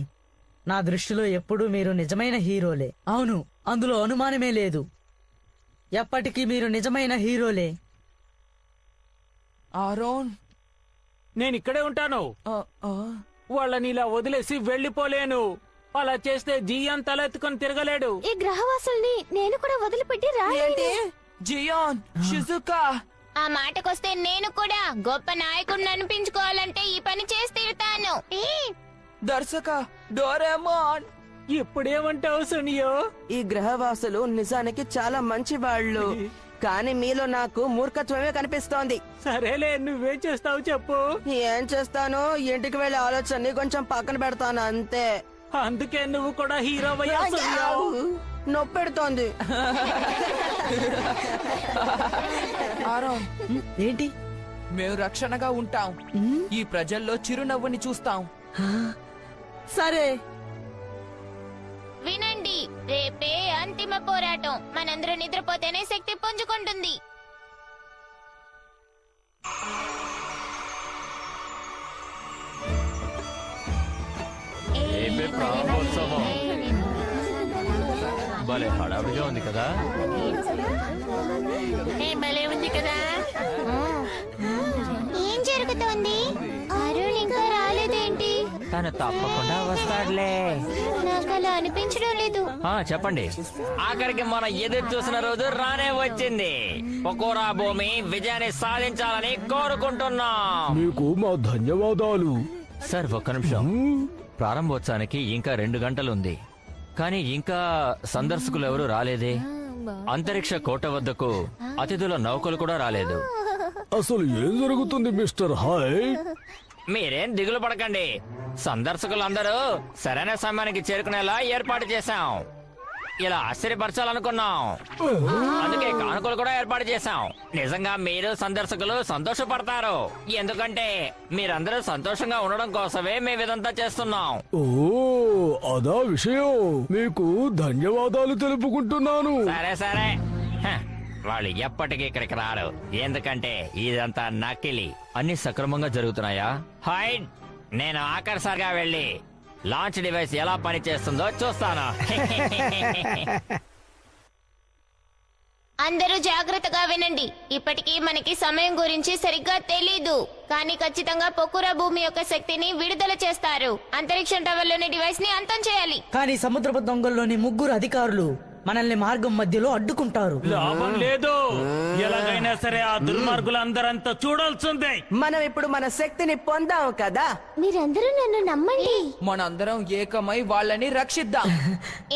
నా దృష్టిలో ఎప్పుడూ మీరు నిజమైన హీరోలే. అవును, అందులో అనుమానమే లేదు. ఎప్పటికీ మీరు నిజమైన హీరోలే. ఆరోన్, నేను ఇక్కడే ఉంటాను. ఆ, ఆ, వాళ్ళని ఇలా వదిలేసి వెళ్లిపోలేను. అలా చేస్తే జియాన్ తలెత్తుకొని తిరగలేడు. ఈ గ్రహవాసుల్ని నేను కూడా వదిలిపెట్టి ఏంటి జియాన్, షిజుకా? ఆ మాటకొస్తే నేను కూడా గొప్ప నాయకుడిని అనిపించుకోవాలంటే ఈ పని చేసి తీరుతాను. దర్శక డోరేమోన్, ఇప్పుడేమంటావు సునియో? ఈ గ్రహవాసులు నిజానికి చాలా మంచి వాళ్ళు, కానీ మీలో నాకు మూర్ఖత్వమే కనిపిస్తోంది. సరేలే, నువ్వేం చేస్తావు చెప్పు. ఏం చేస్తాను, ఇంటికి వెళ్లి ఆలోచనని కొంచెం పక్కన పెడతాను అంతే. అందుకే నువ్వు కూడా హీరో అయ్యా సునియో. నొప్పెడుతోంది. ఆరోన్, ఏంటి? మేము రక్షణగా ఉంటాం. ఈ ప్రజల్లో చిరునవ్వుని చూస్తాం. సరే, వినండి, రేపే అంతిమ పోరాటం. మనందరూ నిద్రపోతేనే శక్తి పుంజుకుంటుంది. ఏమే ప్రారంభోత్సవం భలే హడావిడిగా ఉంది కదా. భలే ఉంది కదా. ఏం జరుగుతోంది? అరుణ్ ఇంకా రాలేదేంటి? తను తప్పకుండా వస్తాడులే. నాకు అలా అనిపించడం లేదు. చెప్పండి. ఆఖరికి మనం ఎదురు చూసిన రోజు రానే వచ్చింది. పకోరా భూమి విజయాన్ని సాధించాలని కోరుకుంటున్నాం. మీకు మా ధన్యవాదాలు. సార్, ఒక్క నిమిషం. ప్రారంభోత్సవానికి ఇంకా 2 గంటలుంది, కానీ ఇంకా సందర్శకులు ఎవరు రాలేదే. అంతరిక్ష కోట వద్దకు అతిథుల నౌకలు కూడా రాలేదు. అసలు ఏం జరుగుతుంది మిస్టర్ హాయ్? మీరేం దిగులు పడకండి. సందర్శకులందరూ సరైన సమయానికి చేరుకునేలా ఏర్పాటు చేశాం. ఇలా ఆశ్చర్యపరచాలనుకున్నాం, అందుకే కానుకలు కూడా ఏర్పాటు చేశాం. నిజంగా మీరు సందర్శకులు సంతోషపడతారు, ఎందుకంటే మీరందరూ సంతోషంగా ఉండడం కోసమే మేము ఇదంతా చేస్తున్నాం. ఓ, అదా విషయం. మీకు ధన్యవాదాలు తెలుపుకుంటున్నాను. సరే సరే, వాళ్ళు ఎప్పటికీ ఇక్కడికి రారు, ఎందుకంటే ఇదంతా నకిలీ. అన్ని సక్రమంగా జరుగుతున్నాయా? హైడ్, నేను ఆఖరిసారిగా వెళ్ళి లాంచ్ డివైస్ ఎలా పనిచేస్తుందో చూస్తాను. అందరూ జాగ్రత్తగా వినండి. ఇప్పటికీ మనకి సమయం గురించి సరిగ్గా తెలీదు, కానీ ఖచ్చితంగా పొకురా భూమి యొక్క శక్తిని విడుదల చేస్తారు. అంతరిక్ష టవర్లోని డివైస్ ని అంతం చేయాలి. కానీ సముద్రపు దొంగల్లోని 3 అధికారులు మనల్ని మార్గం మధ్యలో అడ్డుకుంటారు. లాభం లేదు. ఎలాగైనా సరే ఆ దుర్మార్గులందరంతా చూడాల్సిందే. మనం ఇప్పుడు మన శక్తిని పొందాం కదా. మీరందరూ నన్ను నమ్మండి. మనందరం ఏకమై వాళ్ళని రక్షిద్దాం.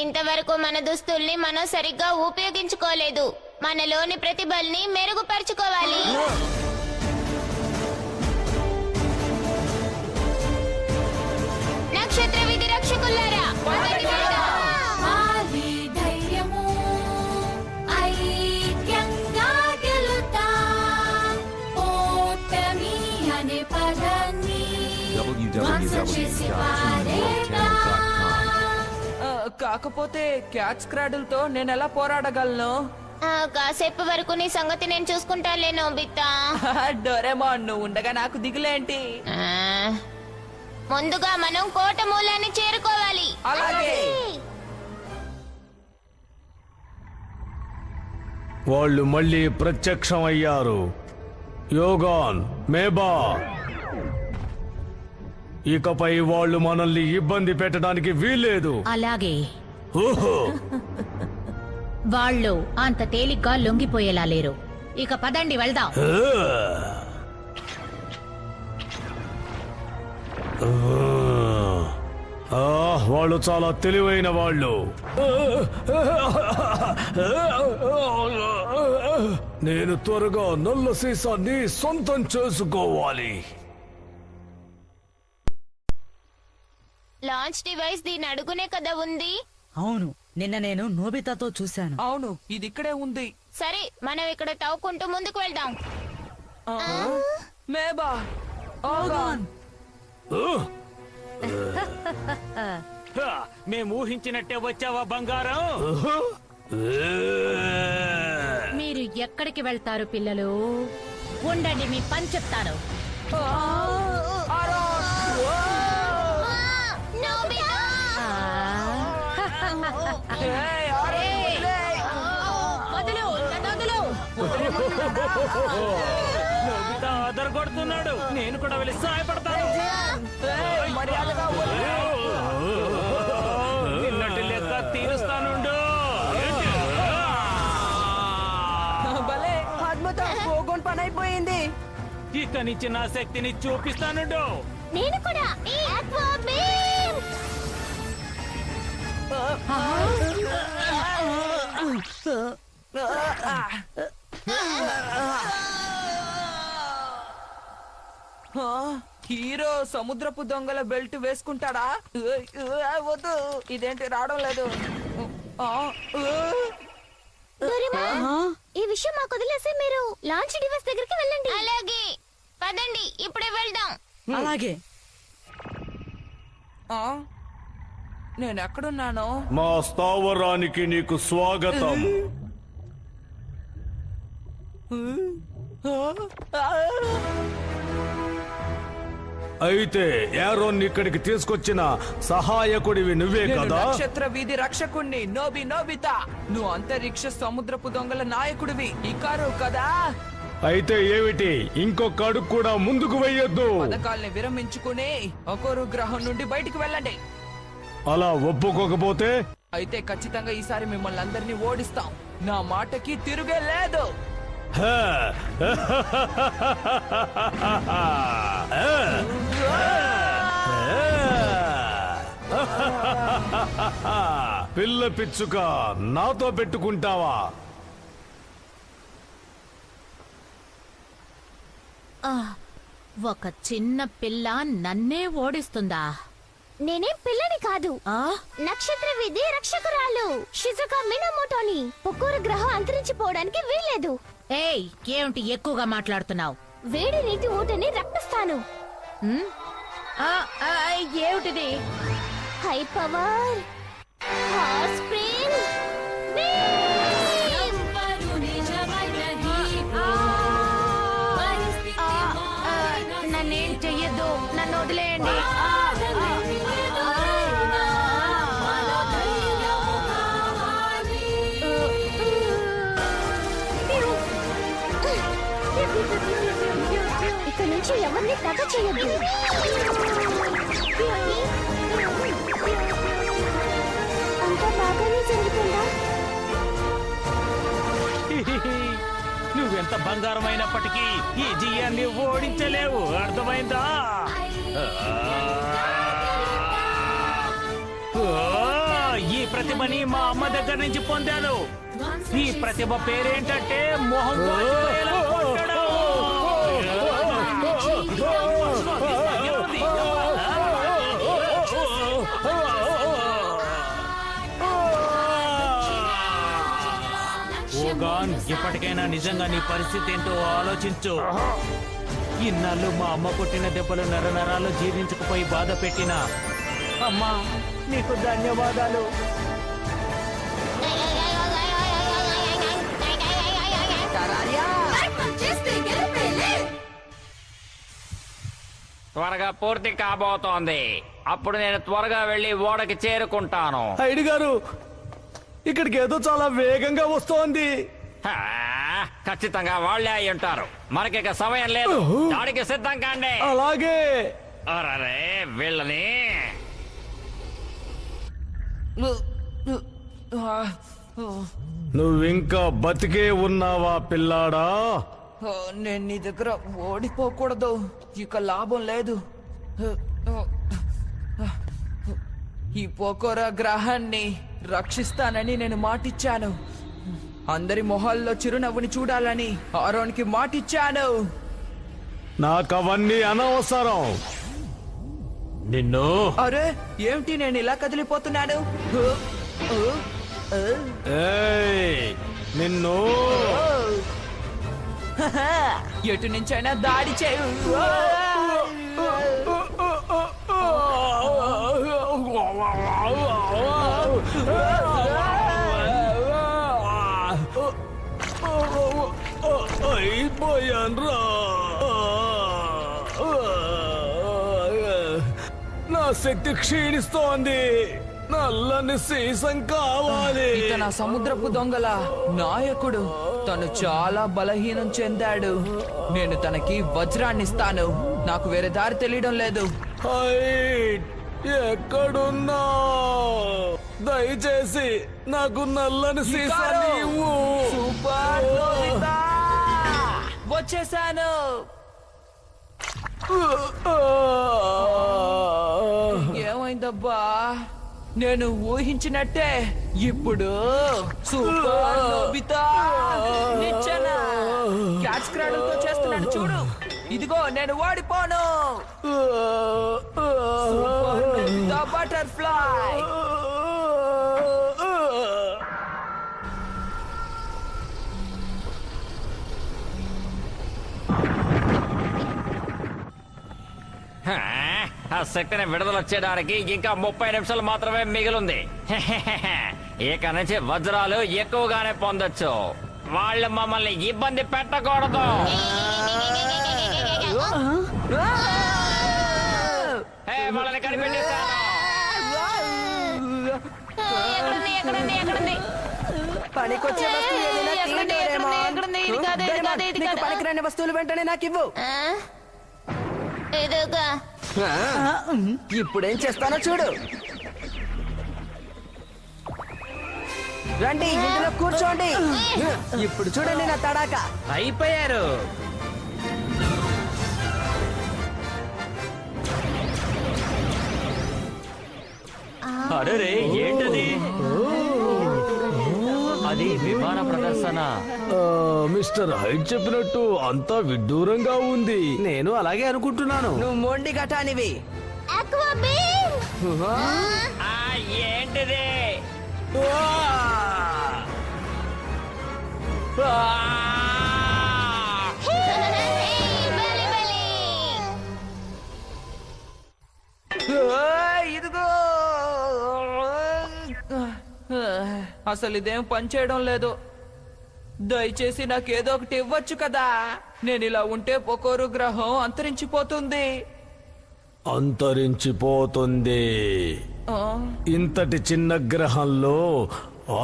ఇంతవరకు మన దుస్తుల్ని మనం సరిగ్గా ఉపయోగించుకోలేదు. మనలోని ప్రతిభల్ని మెరుగుపరుచుకోవాలి. నక్షత్ర విధి రక్షకులారా, మొదటి వెళ్దాం. కాకపోతే క్యాచ్ క్రాడిల్ తో నేను ఎలా పోరాడగలను? కాసేపు వరకు నీ సంగతి నేను చూసుకుంటాలే నోబితా. డోరేమోన్, నువ్వు ఉండగా నాకు దిగులేంటి? ముందుగా మనం కోట మూలాన్ని చేరుకోవాలి. అలాగే. వాళ్ళు మళ్ళీ ప్రత్యక్షమయ్యారు. యోగాన్, మేబా, ఇకపై వాళ్ళు మనల్ని ఇబ్బంది పెట్టడానికి వీల్లేదు. అలాగే ఓహో, వాళ్ళు అంత తేలిగ్గా లొంగిపోయేలా లేరు. ఇక పదండి వెళ్దాం. వాళ్ళు చాలా తెలివైన వాళ్ళు. నేను త్వరగా నల్ల సీసాన్ని సొంతం చేసుకోవాలి. లాంచ్ డివైస్ దీని అడుగునే కదా ఉంది. అవును, నిన్న నేను నోబితాతో చూశాను. అవును, ఇది ఇక్కడే ఉంది. సరే, మనం ఇక్కడ తవ్వుకుంటూ ముందుకు వెళ్దాం. మేబా, ఆగాన్. మేము ఊహించినట్టే వచ్చావా బంగారం? మీరు ఎక్కడికి వెళ్తారు పిల్లలు? ఉండండి, మీ పని చెప్తాను. వదులు, నన్ను వదులు. నోబితా ఆదర కొడుతున్నాడు. నేను కూడా వెళ్ళి సహాయపడతాను. నిన్నటి లెక్క తీరుస్తానుండు. భలే అద్భుతం, పోగొన్ పని అయిపోయింది. ఇక నుంచి నా శక్తిని చూపిస్తానుండు. నేను కూడా ఆక్వా బీమ్. హీరో సముద్రపు దొంగల బెల్ట్ వేసుకుంటాడా? వద్దు, ఇదేంటి రావడం లేదు. ఈ విషయం మాకు వదిలేసి మీరు లాంచ్ డివైస్ దగ్గరికి వెళ్ళండి. అలాగే, పదండి, ఇప్పుడే వెళ్దాం. అలాగే. నేను ఎక్కడున్నాను? మా స్థావరానికి నీకు స్వాగతం. అయితే యారోన్ ఇక్కడికి తీసుకొచ్చిన సహాయకుడివి నువ్వే నేను కదా? నక్షత్ర వీధి రక్షకుణ్ణి నోబితా. నువ్వు అంతరిక్ష సముద్రపు దొంగల నాయకుడివి ఇకారు కదా? అయితే ఏమిటి, ఇంకొక అడుగు కూడా ముందుకు వెయ్యొద్దు. పథకాల్ని విరమించుకుని ఒకరు గ్రహం నుండి బయటికి వెళ్ళండి. అలా ఒప్పుకోకపోతే అయితే ఖచ్చితంగా ఈసారి మిమ్మల్ని అందరినీ ఓడిస్తాం. నా మాటకి తిరుగే లేదు. హ. పిల్ల పిచ్చుక నాతో పెట్టుకుంటావా? ఒక చిన్న పిల్ల నన్నే ఓడిస్తుందా? నేనేం పిల్లని కాదు, ఆ నక్షత్ర విధి రక్షకురాలు షిజుకా మినమోటోని. పొక్కూరు గ్రహం అంతరించిపోవడానికి వీల్లేదు. ఏయ్, ఏమిటి ఎక్కువగా మాట్లాడుతున్నావు? వేడి నీటి ఊటని రప్పిస్తాను. ఏమిటిది? హై పవర్ హాట్ స్ప్రింగ్ నన్నేం చెయ్యొద్దు, నన్ను వదిలేయండి. ఇక్కడ నుంచి ఎవరిని టచ్ చేయొద్దు. అంతా బాగానే జరుగుతుందా? నువ్వెంత బంగారమైనప్పటికీ ఈ జియాన్ని ఓడించలేవు, అర్థమైందా? ఈ ప్రతిభని మా అమ్మ దగ్గర నుంచి పొందాను. ఈ ప్రతిభ పేరేంటంటే మొహం వాచిపోయేలా కొట్టడం. ఓగాన్, ఇప్పటికైనా నిజంగా నీ పరిస్థితి ఏంటో ఆలోచించు. ఇన్నాళ్ళు మా అమ్మ కొట్టిన దెబ్బలు నరనరాలు జీర్ణించుకుపోయి బాధ పెట్టినా, అమ్మా నీకు ధన్యవాదాలు. త్వరగా పూర్తి కాబోతోంది. అప్పుడు నేను త్వరగా వెళ్లి ఓడకి చేరుకుంటాను. ఐడి గారు, ఇక్కడికి ఏదో చాలా వేగంగా వస్తోంది. హా, ఖచ్చితంగా వాళ్లే అయి ఉంటారు. మనకిక సమయం లేదు, దాడికి సిద్ధం కాండి. అలాగే. అరే వీళ్ళని నువ్వింకా బతికే ఉన్నావా పిల్లాడా? నేను నీ దగ్గర ఓడిపోకూడదు, ఇక లాభం లేదు. ఈ పోకోరా గ్రహాన్ని రక్షిస్తానని నేను మాటిచ్చాను. అందరి మొహాల్లో చిరునవ్వుని చూడాలని ఆరోన్కి మాటిచ్చాను. నాకవన్నీ అనవసరం. నిన్ను అరే ఏమిటి నేను ఇలా కదిలిపోతున్నాను? ఏయ్, నిన్ను ఎటు నుంచైనా దాడి చేయు. అయిపోయాన్రా. నా శక్తి క్షీణిస్తోంది. నల్లని సీసం కావాలి. ఇతను ఆ సముద్రపు దొంగల నాయకుడు. తను చాలా బలహీనం చెందాడు. నేను తనకి వజ్రాన్ని ఇస్తాను. నాకు వేరే దారి తెలియడం లేదు. హైట్, ఎక్కడున్నా దయచేసి నాకు నల్లని సీసాన్ని ఇవ్వు. Super Nobita! వచ్చేసాను. ఏమైందబ్బా? నేను ఊహించినట్టే ఇప్పుడు సూపర్ నోబితా నిచ్చెన క్యాచ్ క్రాడల్ తో చేస్తున్నాడు చూడు. ఇదిగో నేను ఓడిపోను. Super Nobita butterfly. హా, ఆ శక్తిని విడుదల చేయడానికి ఇంకా 30 నిమిషాలు మాత్రమే మిగిలింది. ఇక నుంచి వజ్రాలు ఎక్కువగానే పొందొచ్చు. వాళ్ళు మమ్మల్ని ఇబ్బంది పెట్టకూడదు. హే, వాళ్ళని కనిపెట్టేశాను. ఎక్కడుంది? పనికొచ్చే వస్తువు ఏదైనా తీయలేరేమో. నీకు పనికిరాని వస్తువులు వెంటనే నాకు ఇవ్వు. ఇదిగో. ఇప్పుడేం చేస్తానో చూడు. రండి, ఇందులో కూర్చోండి. ఇప్పుడు చూడండి నా తడాక. అయిపోయారు. అరే ఏంటది? అది విమాన ప్రదర్శన. మిస్టర్ హైట్ చెప్పినట్టు అంతా విడ్డూరంగా ఉంది. నేను అలాగే అనుకుంటున్నాను. నువ్వు మొండి ఘటానివి. Aqua beam. ఆ, ఏంటిది? బలి బలి. ఇదిగో. అసలు ఇదేం పని చేయడం లేదు. దయచేసి నాకేదో ఒకటి ఇవ్వచ్చు కదా. నేను ఇలా ఉంటే పొకోరు గ్రహం అంతరించిపోతుంది. అంతరించిపోతుంది. ఆ, ఇంతటి చిన్న గ్రహంలో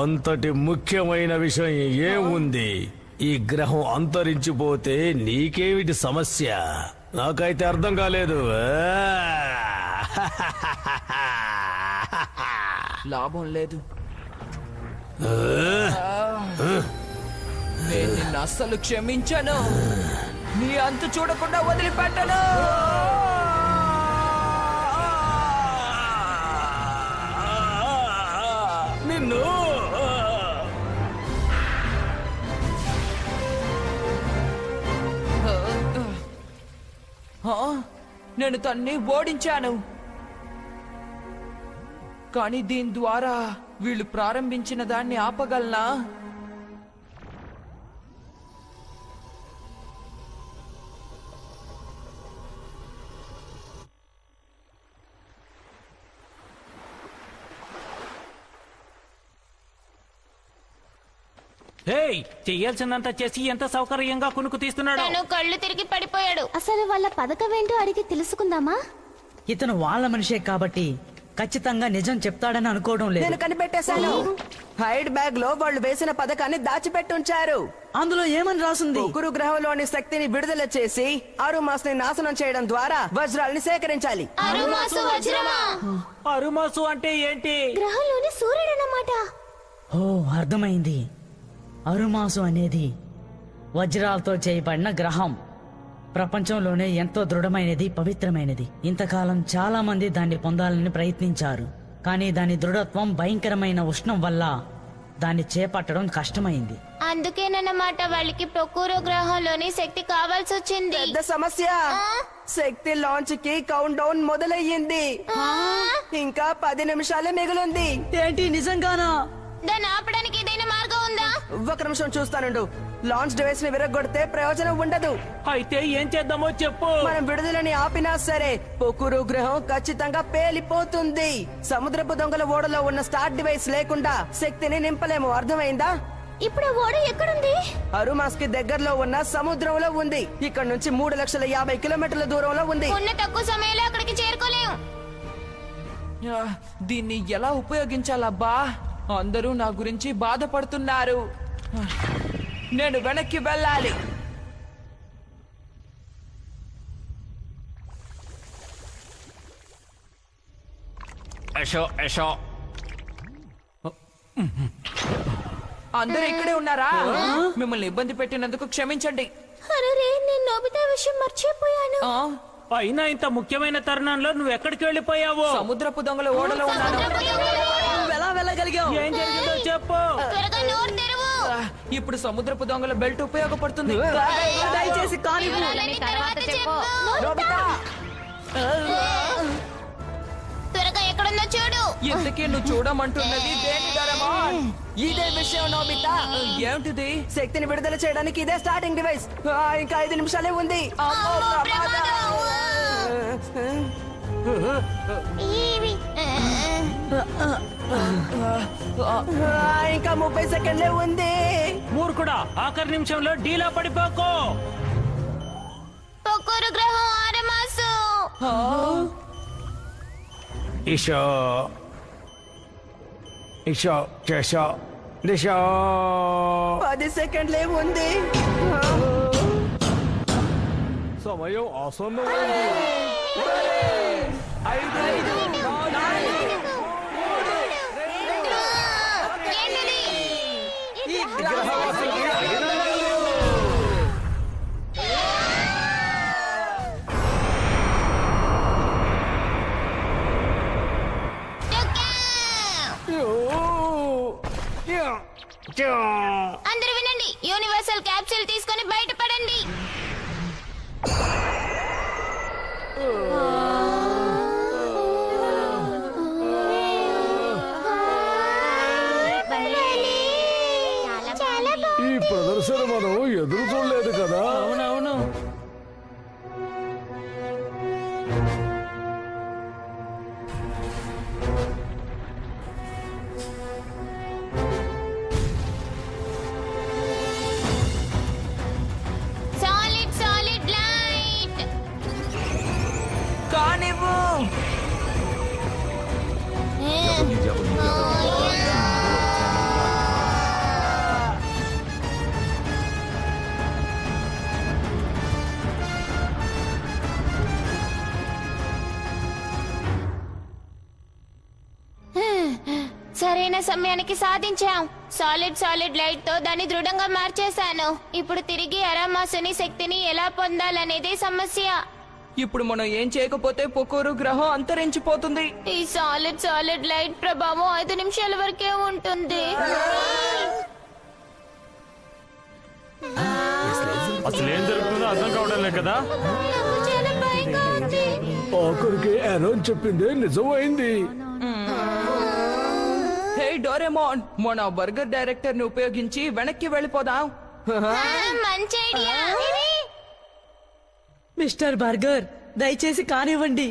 అంతటి ముఖ్యమైన విషయం ఏముంది? ఈ గ్రహం అంతరించిపోతే నీకేమిటి సమస్య? నాకైతే అర్థం కాలేదు. లాభం లేదు. నేను నిన్ను అస్సలు క్షమించను. నీ అంతు చూడకుండా వదిలిపెట్టను. నిన్ను ఆ, నేను తన్ని ఓడించాను. కానీ దీని ద్వారా వీళ్ళు ప్రారంభించిన దాన్ని ఆపగలనా? చెయ్యాల్సిందంతా చేసి ఎంత సౌకర్యంగా కునుకు తీస్తున్నాడు. తను కళ్ళు తిరిగి పడిపోయాడు. అసలు వాళ్ళ పథకం ఏంటో అడిగి తెలుసుకుందామా? ఇతను వాళ్ళ మనిషే కాబట్టి ఖచ్చితంగా నిజం చెప్తాడని అనుకోవడం లేదు. నేను కనిపెట్టేశాను. హైడ్ బ్యాగ్ లో వాళ్ళు వేసిన పథకాన్ని దాచిపెట్టుంచారు. అందులో ఏమని రాసుంది? పొకురు గ్రహంలోని శక్తిని విడుదల చేసి అరుమాస్ ని నాశనం చేయడం ద్వారా వజ్రాల్ని సేకరించాలి. అరుమాసు వజ్రమా? అరుమాసు అంటే ఏంటి? గ్రహంలోని సూర్యుడు అన్నమాట. ఓ, అర్థమైంది. అరుమాసు అనేది వజ్రాలతో చేయబడిన గ్రహం. ప్రపంచంలోనే ఎంతో దృఢమైనది, పవిత్రమైనది. ఇంతకాలం చాలా మంది దాన్ని పొందాలని ప్రయత్నించారు. కానీ దాని దృఢత్వం భయంకరమైన ఉష్ణం వల్ల దాన్ని చేపట్టడం కష్టమైంది. అందుకేనన్నమాట వాళ్ళకి ప్రొకూరో గ్రహంలోని శక్తి కావాల్సి వచ్చింది. పెద్ద సమస్య. శక్తి లాంచ్ కి కౌంట్ డౌన్ మొదలయ్యింది. ఇంకా 10 నిమిషాలే మిగిలింది. ఏంటి, నిజంగానా? దాన్ని ఆపడానికి ఏదైనా మార్గం ఉందా? ఒక నిమిషం చూస్తానుండు. లాంచ్ డివైస్ ని విరగొడితే ప్రయోజనం ఉండదు. అయితే ఏం చేద్దామో చెప్పు. మనం విడుదలని ఆపినా సరే పొక్కురు గ్రహం ఖచ్చితంగా పేలిపోతుంది. సముద్రపు దొంగల ఓడలో ఉన్న స్టార్ట్ డివైస్ లేకుండా శక్తిని నింపలేము. అర్థమైందా? ఇప్పుడు ఆ ఓడ ఎక్కడుంది? అరుమాస్ కి దగ్గరలో ఉన్న సముద్రంలో ఉంది. ఇక్కడ నుంచి 3,50,000 కిలోమీటర్ల దూరంలో ఉంది. ఉన్న తక్కువ సమయంలో అక్కడికి చేరుకోలేం. ఆ, దీన్ని ఎలా ఉపయోగించాలబ్బా? అందరూ నా గురించి బాధపడుతున్నారు. నేను వెనక్కి వెళ్ళాలి. యశో యశో అందరూ ఇక్కడే ఉన్నారా? మిమ్మల్ని ఇబ్బంది పెట్టినందుకు క్షమించండి. అరే నేను నోబితా విషయం మర్చిపోయాను. ఆ, అయినా ఇంత ముఖ్యమైన తరుణంలో నువ్వు ఎక్కడికి వెళ్ళిపోయావు? సముద్రపు దొంగల ఓడలో ఉన్నాను. ఎలా వెళ్ళగలిగావు? ఏం జరిగిందో చెప్పు. త్వరగా నోరు తెరువు. ఆ, ఇప్పుడు సముద్రపు దొంగల బెల్ట్ ఉపయోగపడుతుంది. దయచేసి కానివ్వు. వివరాలని తర్వాత చెప్పు. నోబితా! త్వరగా ఎక్కడుందో చూడు. ఇంతకీ నువ్వు చూడమంటున్నది దేని ధరమా? ఇదే విషయం నోబితా. ఏమిటిది? శక్తిని విడుదల చేయడానికి ఇదే స్టార్టింగ్ డివైస్. ఇంకా 5 నిమిషాలే ఉంది. అమ్మో, ప్రమాదం. ఇవి. ఇంకా 30 సెకండ్లే ఉంది. మూర్ఖుడా, ఆఖరి నిమిషంలో డీలా పడిపోకు. పొక్కురు గ్రహం ఆరమాసు. ఇషా ఇషా చేషా దిశా 10 సెకండ్లే ఉంది. సమయం ఆసన్నం. ఏంటిది? అందరూ వినండి. యూనివర్సల్ క్యాప్సూల్ తీసుకొని బయటపడండి. ఈ ప్రదర్శన మనం ఎదురు చూడలేదు కదా. అవునవును. Solid solid light. కానివ్వు. సరైన సమయానికి సాధించాం. సాలిడ్ సాలిడ్ లైట్ తో దాన్ని దృఢంగా మార్చేశాను. ఇప్పుడు తిరిగి అరామాసుని శక్తిని ఎలా పొందాలనేదే సమస్య. ఇప్పుడు మనం ఏం చేయకపోతే పొకోరు గ్రహం అంతరించిపోతుంది. ఈ సాలిడ్ సాలిడ్ లైట్ ప్రభావం 5 నిమిషాల వరకే ఉంటుంది. అసలు ఏం జరుగుతుందో అర్థం కావడం లేదు కదా. నాకు చాలా భయంగా ఉంది. ఆఖరికి ఆరోన్ చెప్పిందే నిజమైంది. హే డోరేమోన్, మన బర్గర్ డైరెక్టర్ ని ఉపయోగించి వెనక్కి వెళ్ళిపోదాం. మంచి ఐడియా. మిస్టర్ బర్గర్, దయచేసి కానివ్వండి.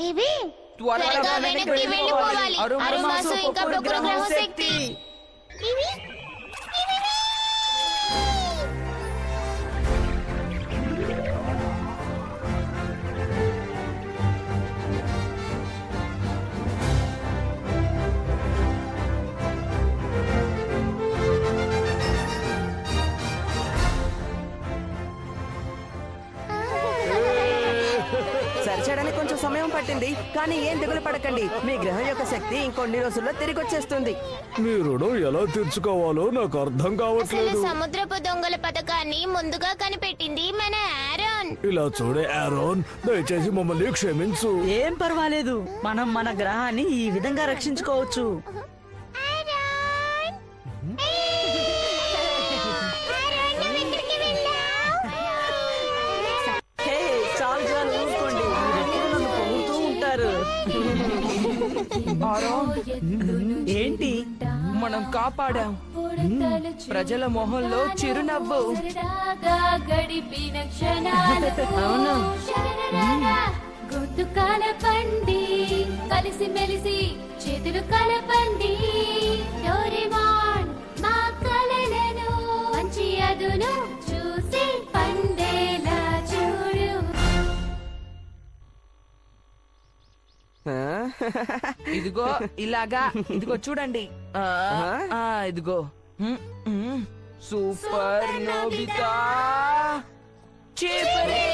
ఇవి త్వరగా వెనక్కి వెళ్ళిపోవాలి. అరుమాసు ఇంకా పొక్కురు గ్రహం శక్తి. ఇవి సరిచేయడానికి కొంచెం సమయం పట్టింది, కానీ ఏం దిగులు పడకండి. మీ గ్రహం యొక్క శక్తి ఇంకొన్ని రోజుల్లో తిరిగి వచ్చేస్తుంది. మీ రుణం ఎలా తీర్చుకోవాలో నాకు అర్థం అసలు కావట్లేదు. సముద్రపు దొంగల పథకాన్ని ముందుగా కనిపెట్టింది మన ఆరోన్. ఇలా చూడే ఆరోన్, దయచేసి మమ్మల్ని క్షమించు. ఏం పర్వాలేదు, మనం మన గ్రహాన్ని ఈ విధంగా రక్షించుకోవచ్చు. హే, చాలు చాలు ఊరుకోండి. మీరెప్పుడు నన్ను పొగుడుతూ ఉంటారు. ఏంటి? మన మనం కాపాడాం ప్రజల మొహంలో చిరునవ్వు. గడిపిన క్షణాలు అవును. గొంతు కలపండి, కలిసి మెలిసి చేతులు కలపండి. డోరేమాన్ మా కలలను మంచి అదును చూసి పండేలా చూడు. ఇదిగో ఇలాగా, ఇదిగో చూడండి. ఇదిగో సూపర్ నోబితా చీపరే.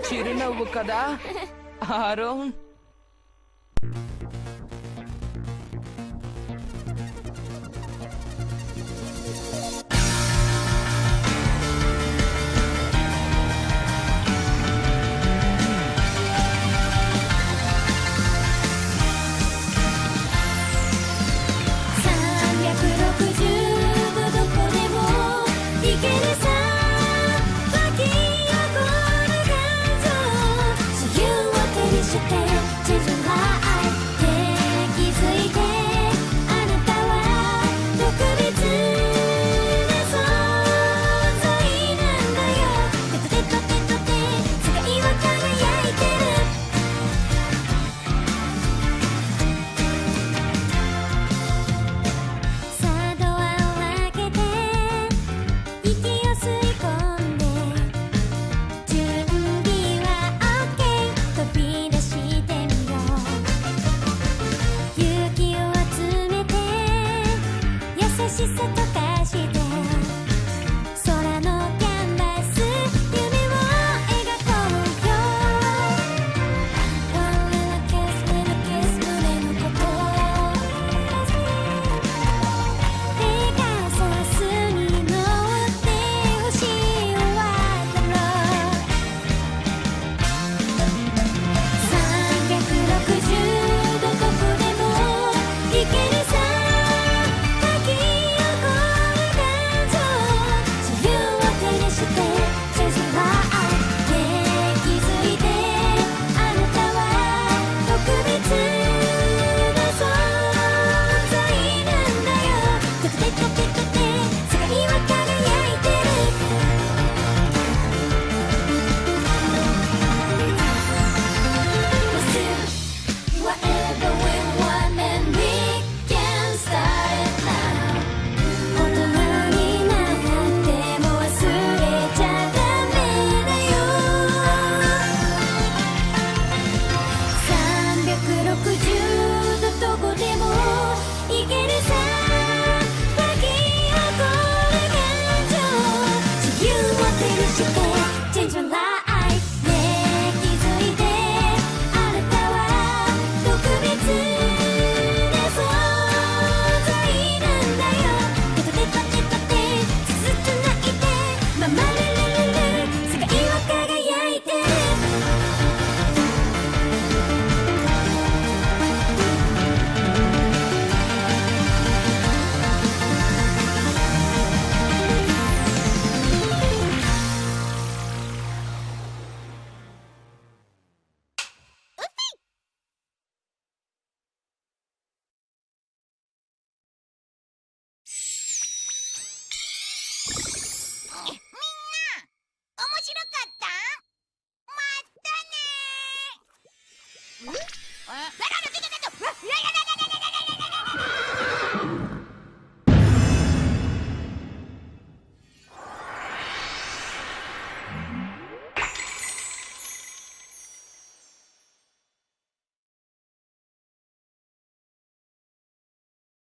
చిరునవ్వు కదా ఆరోన్.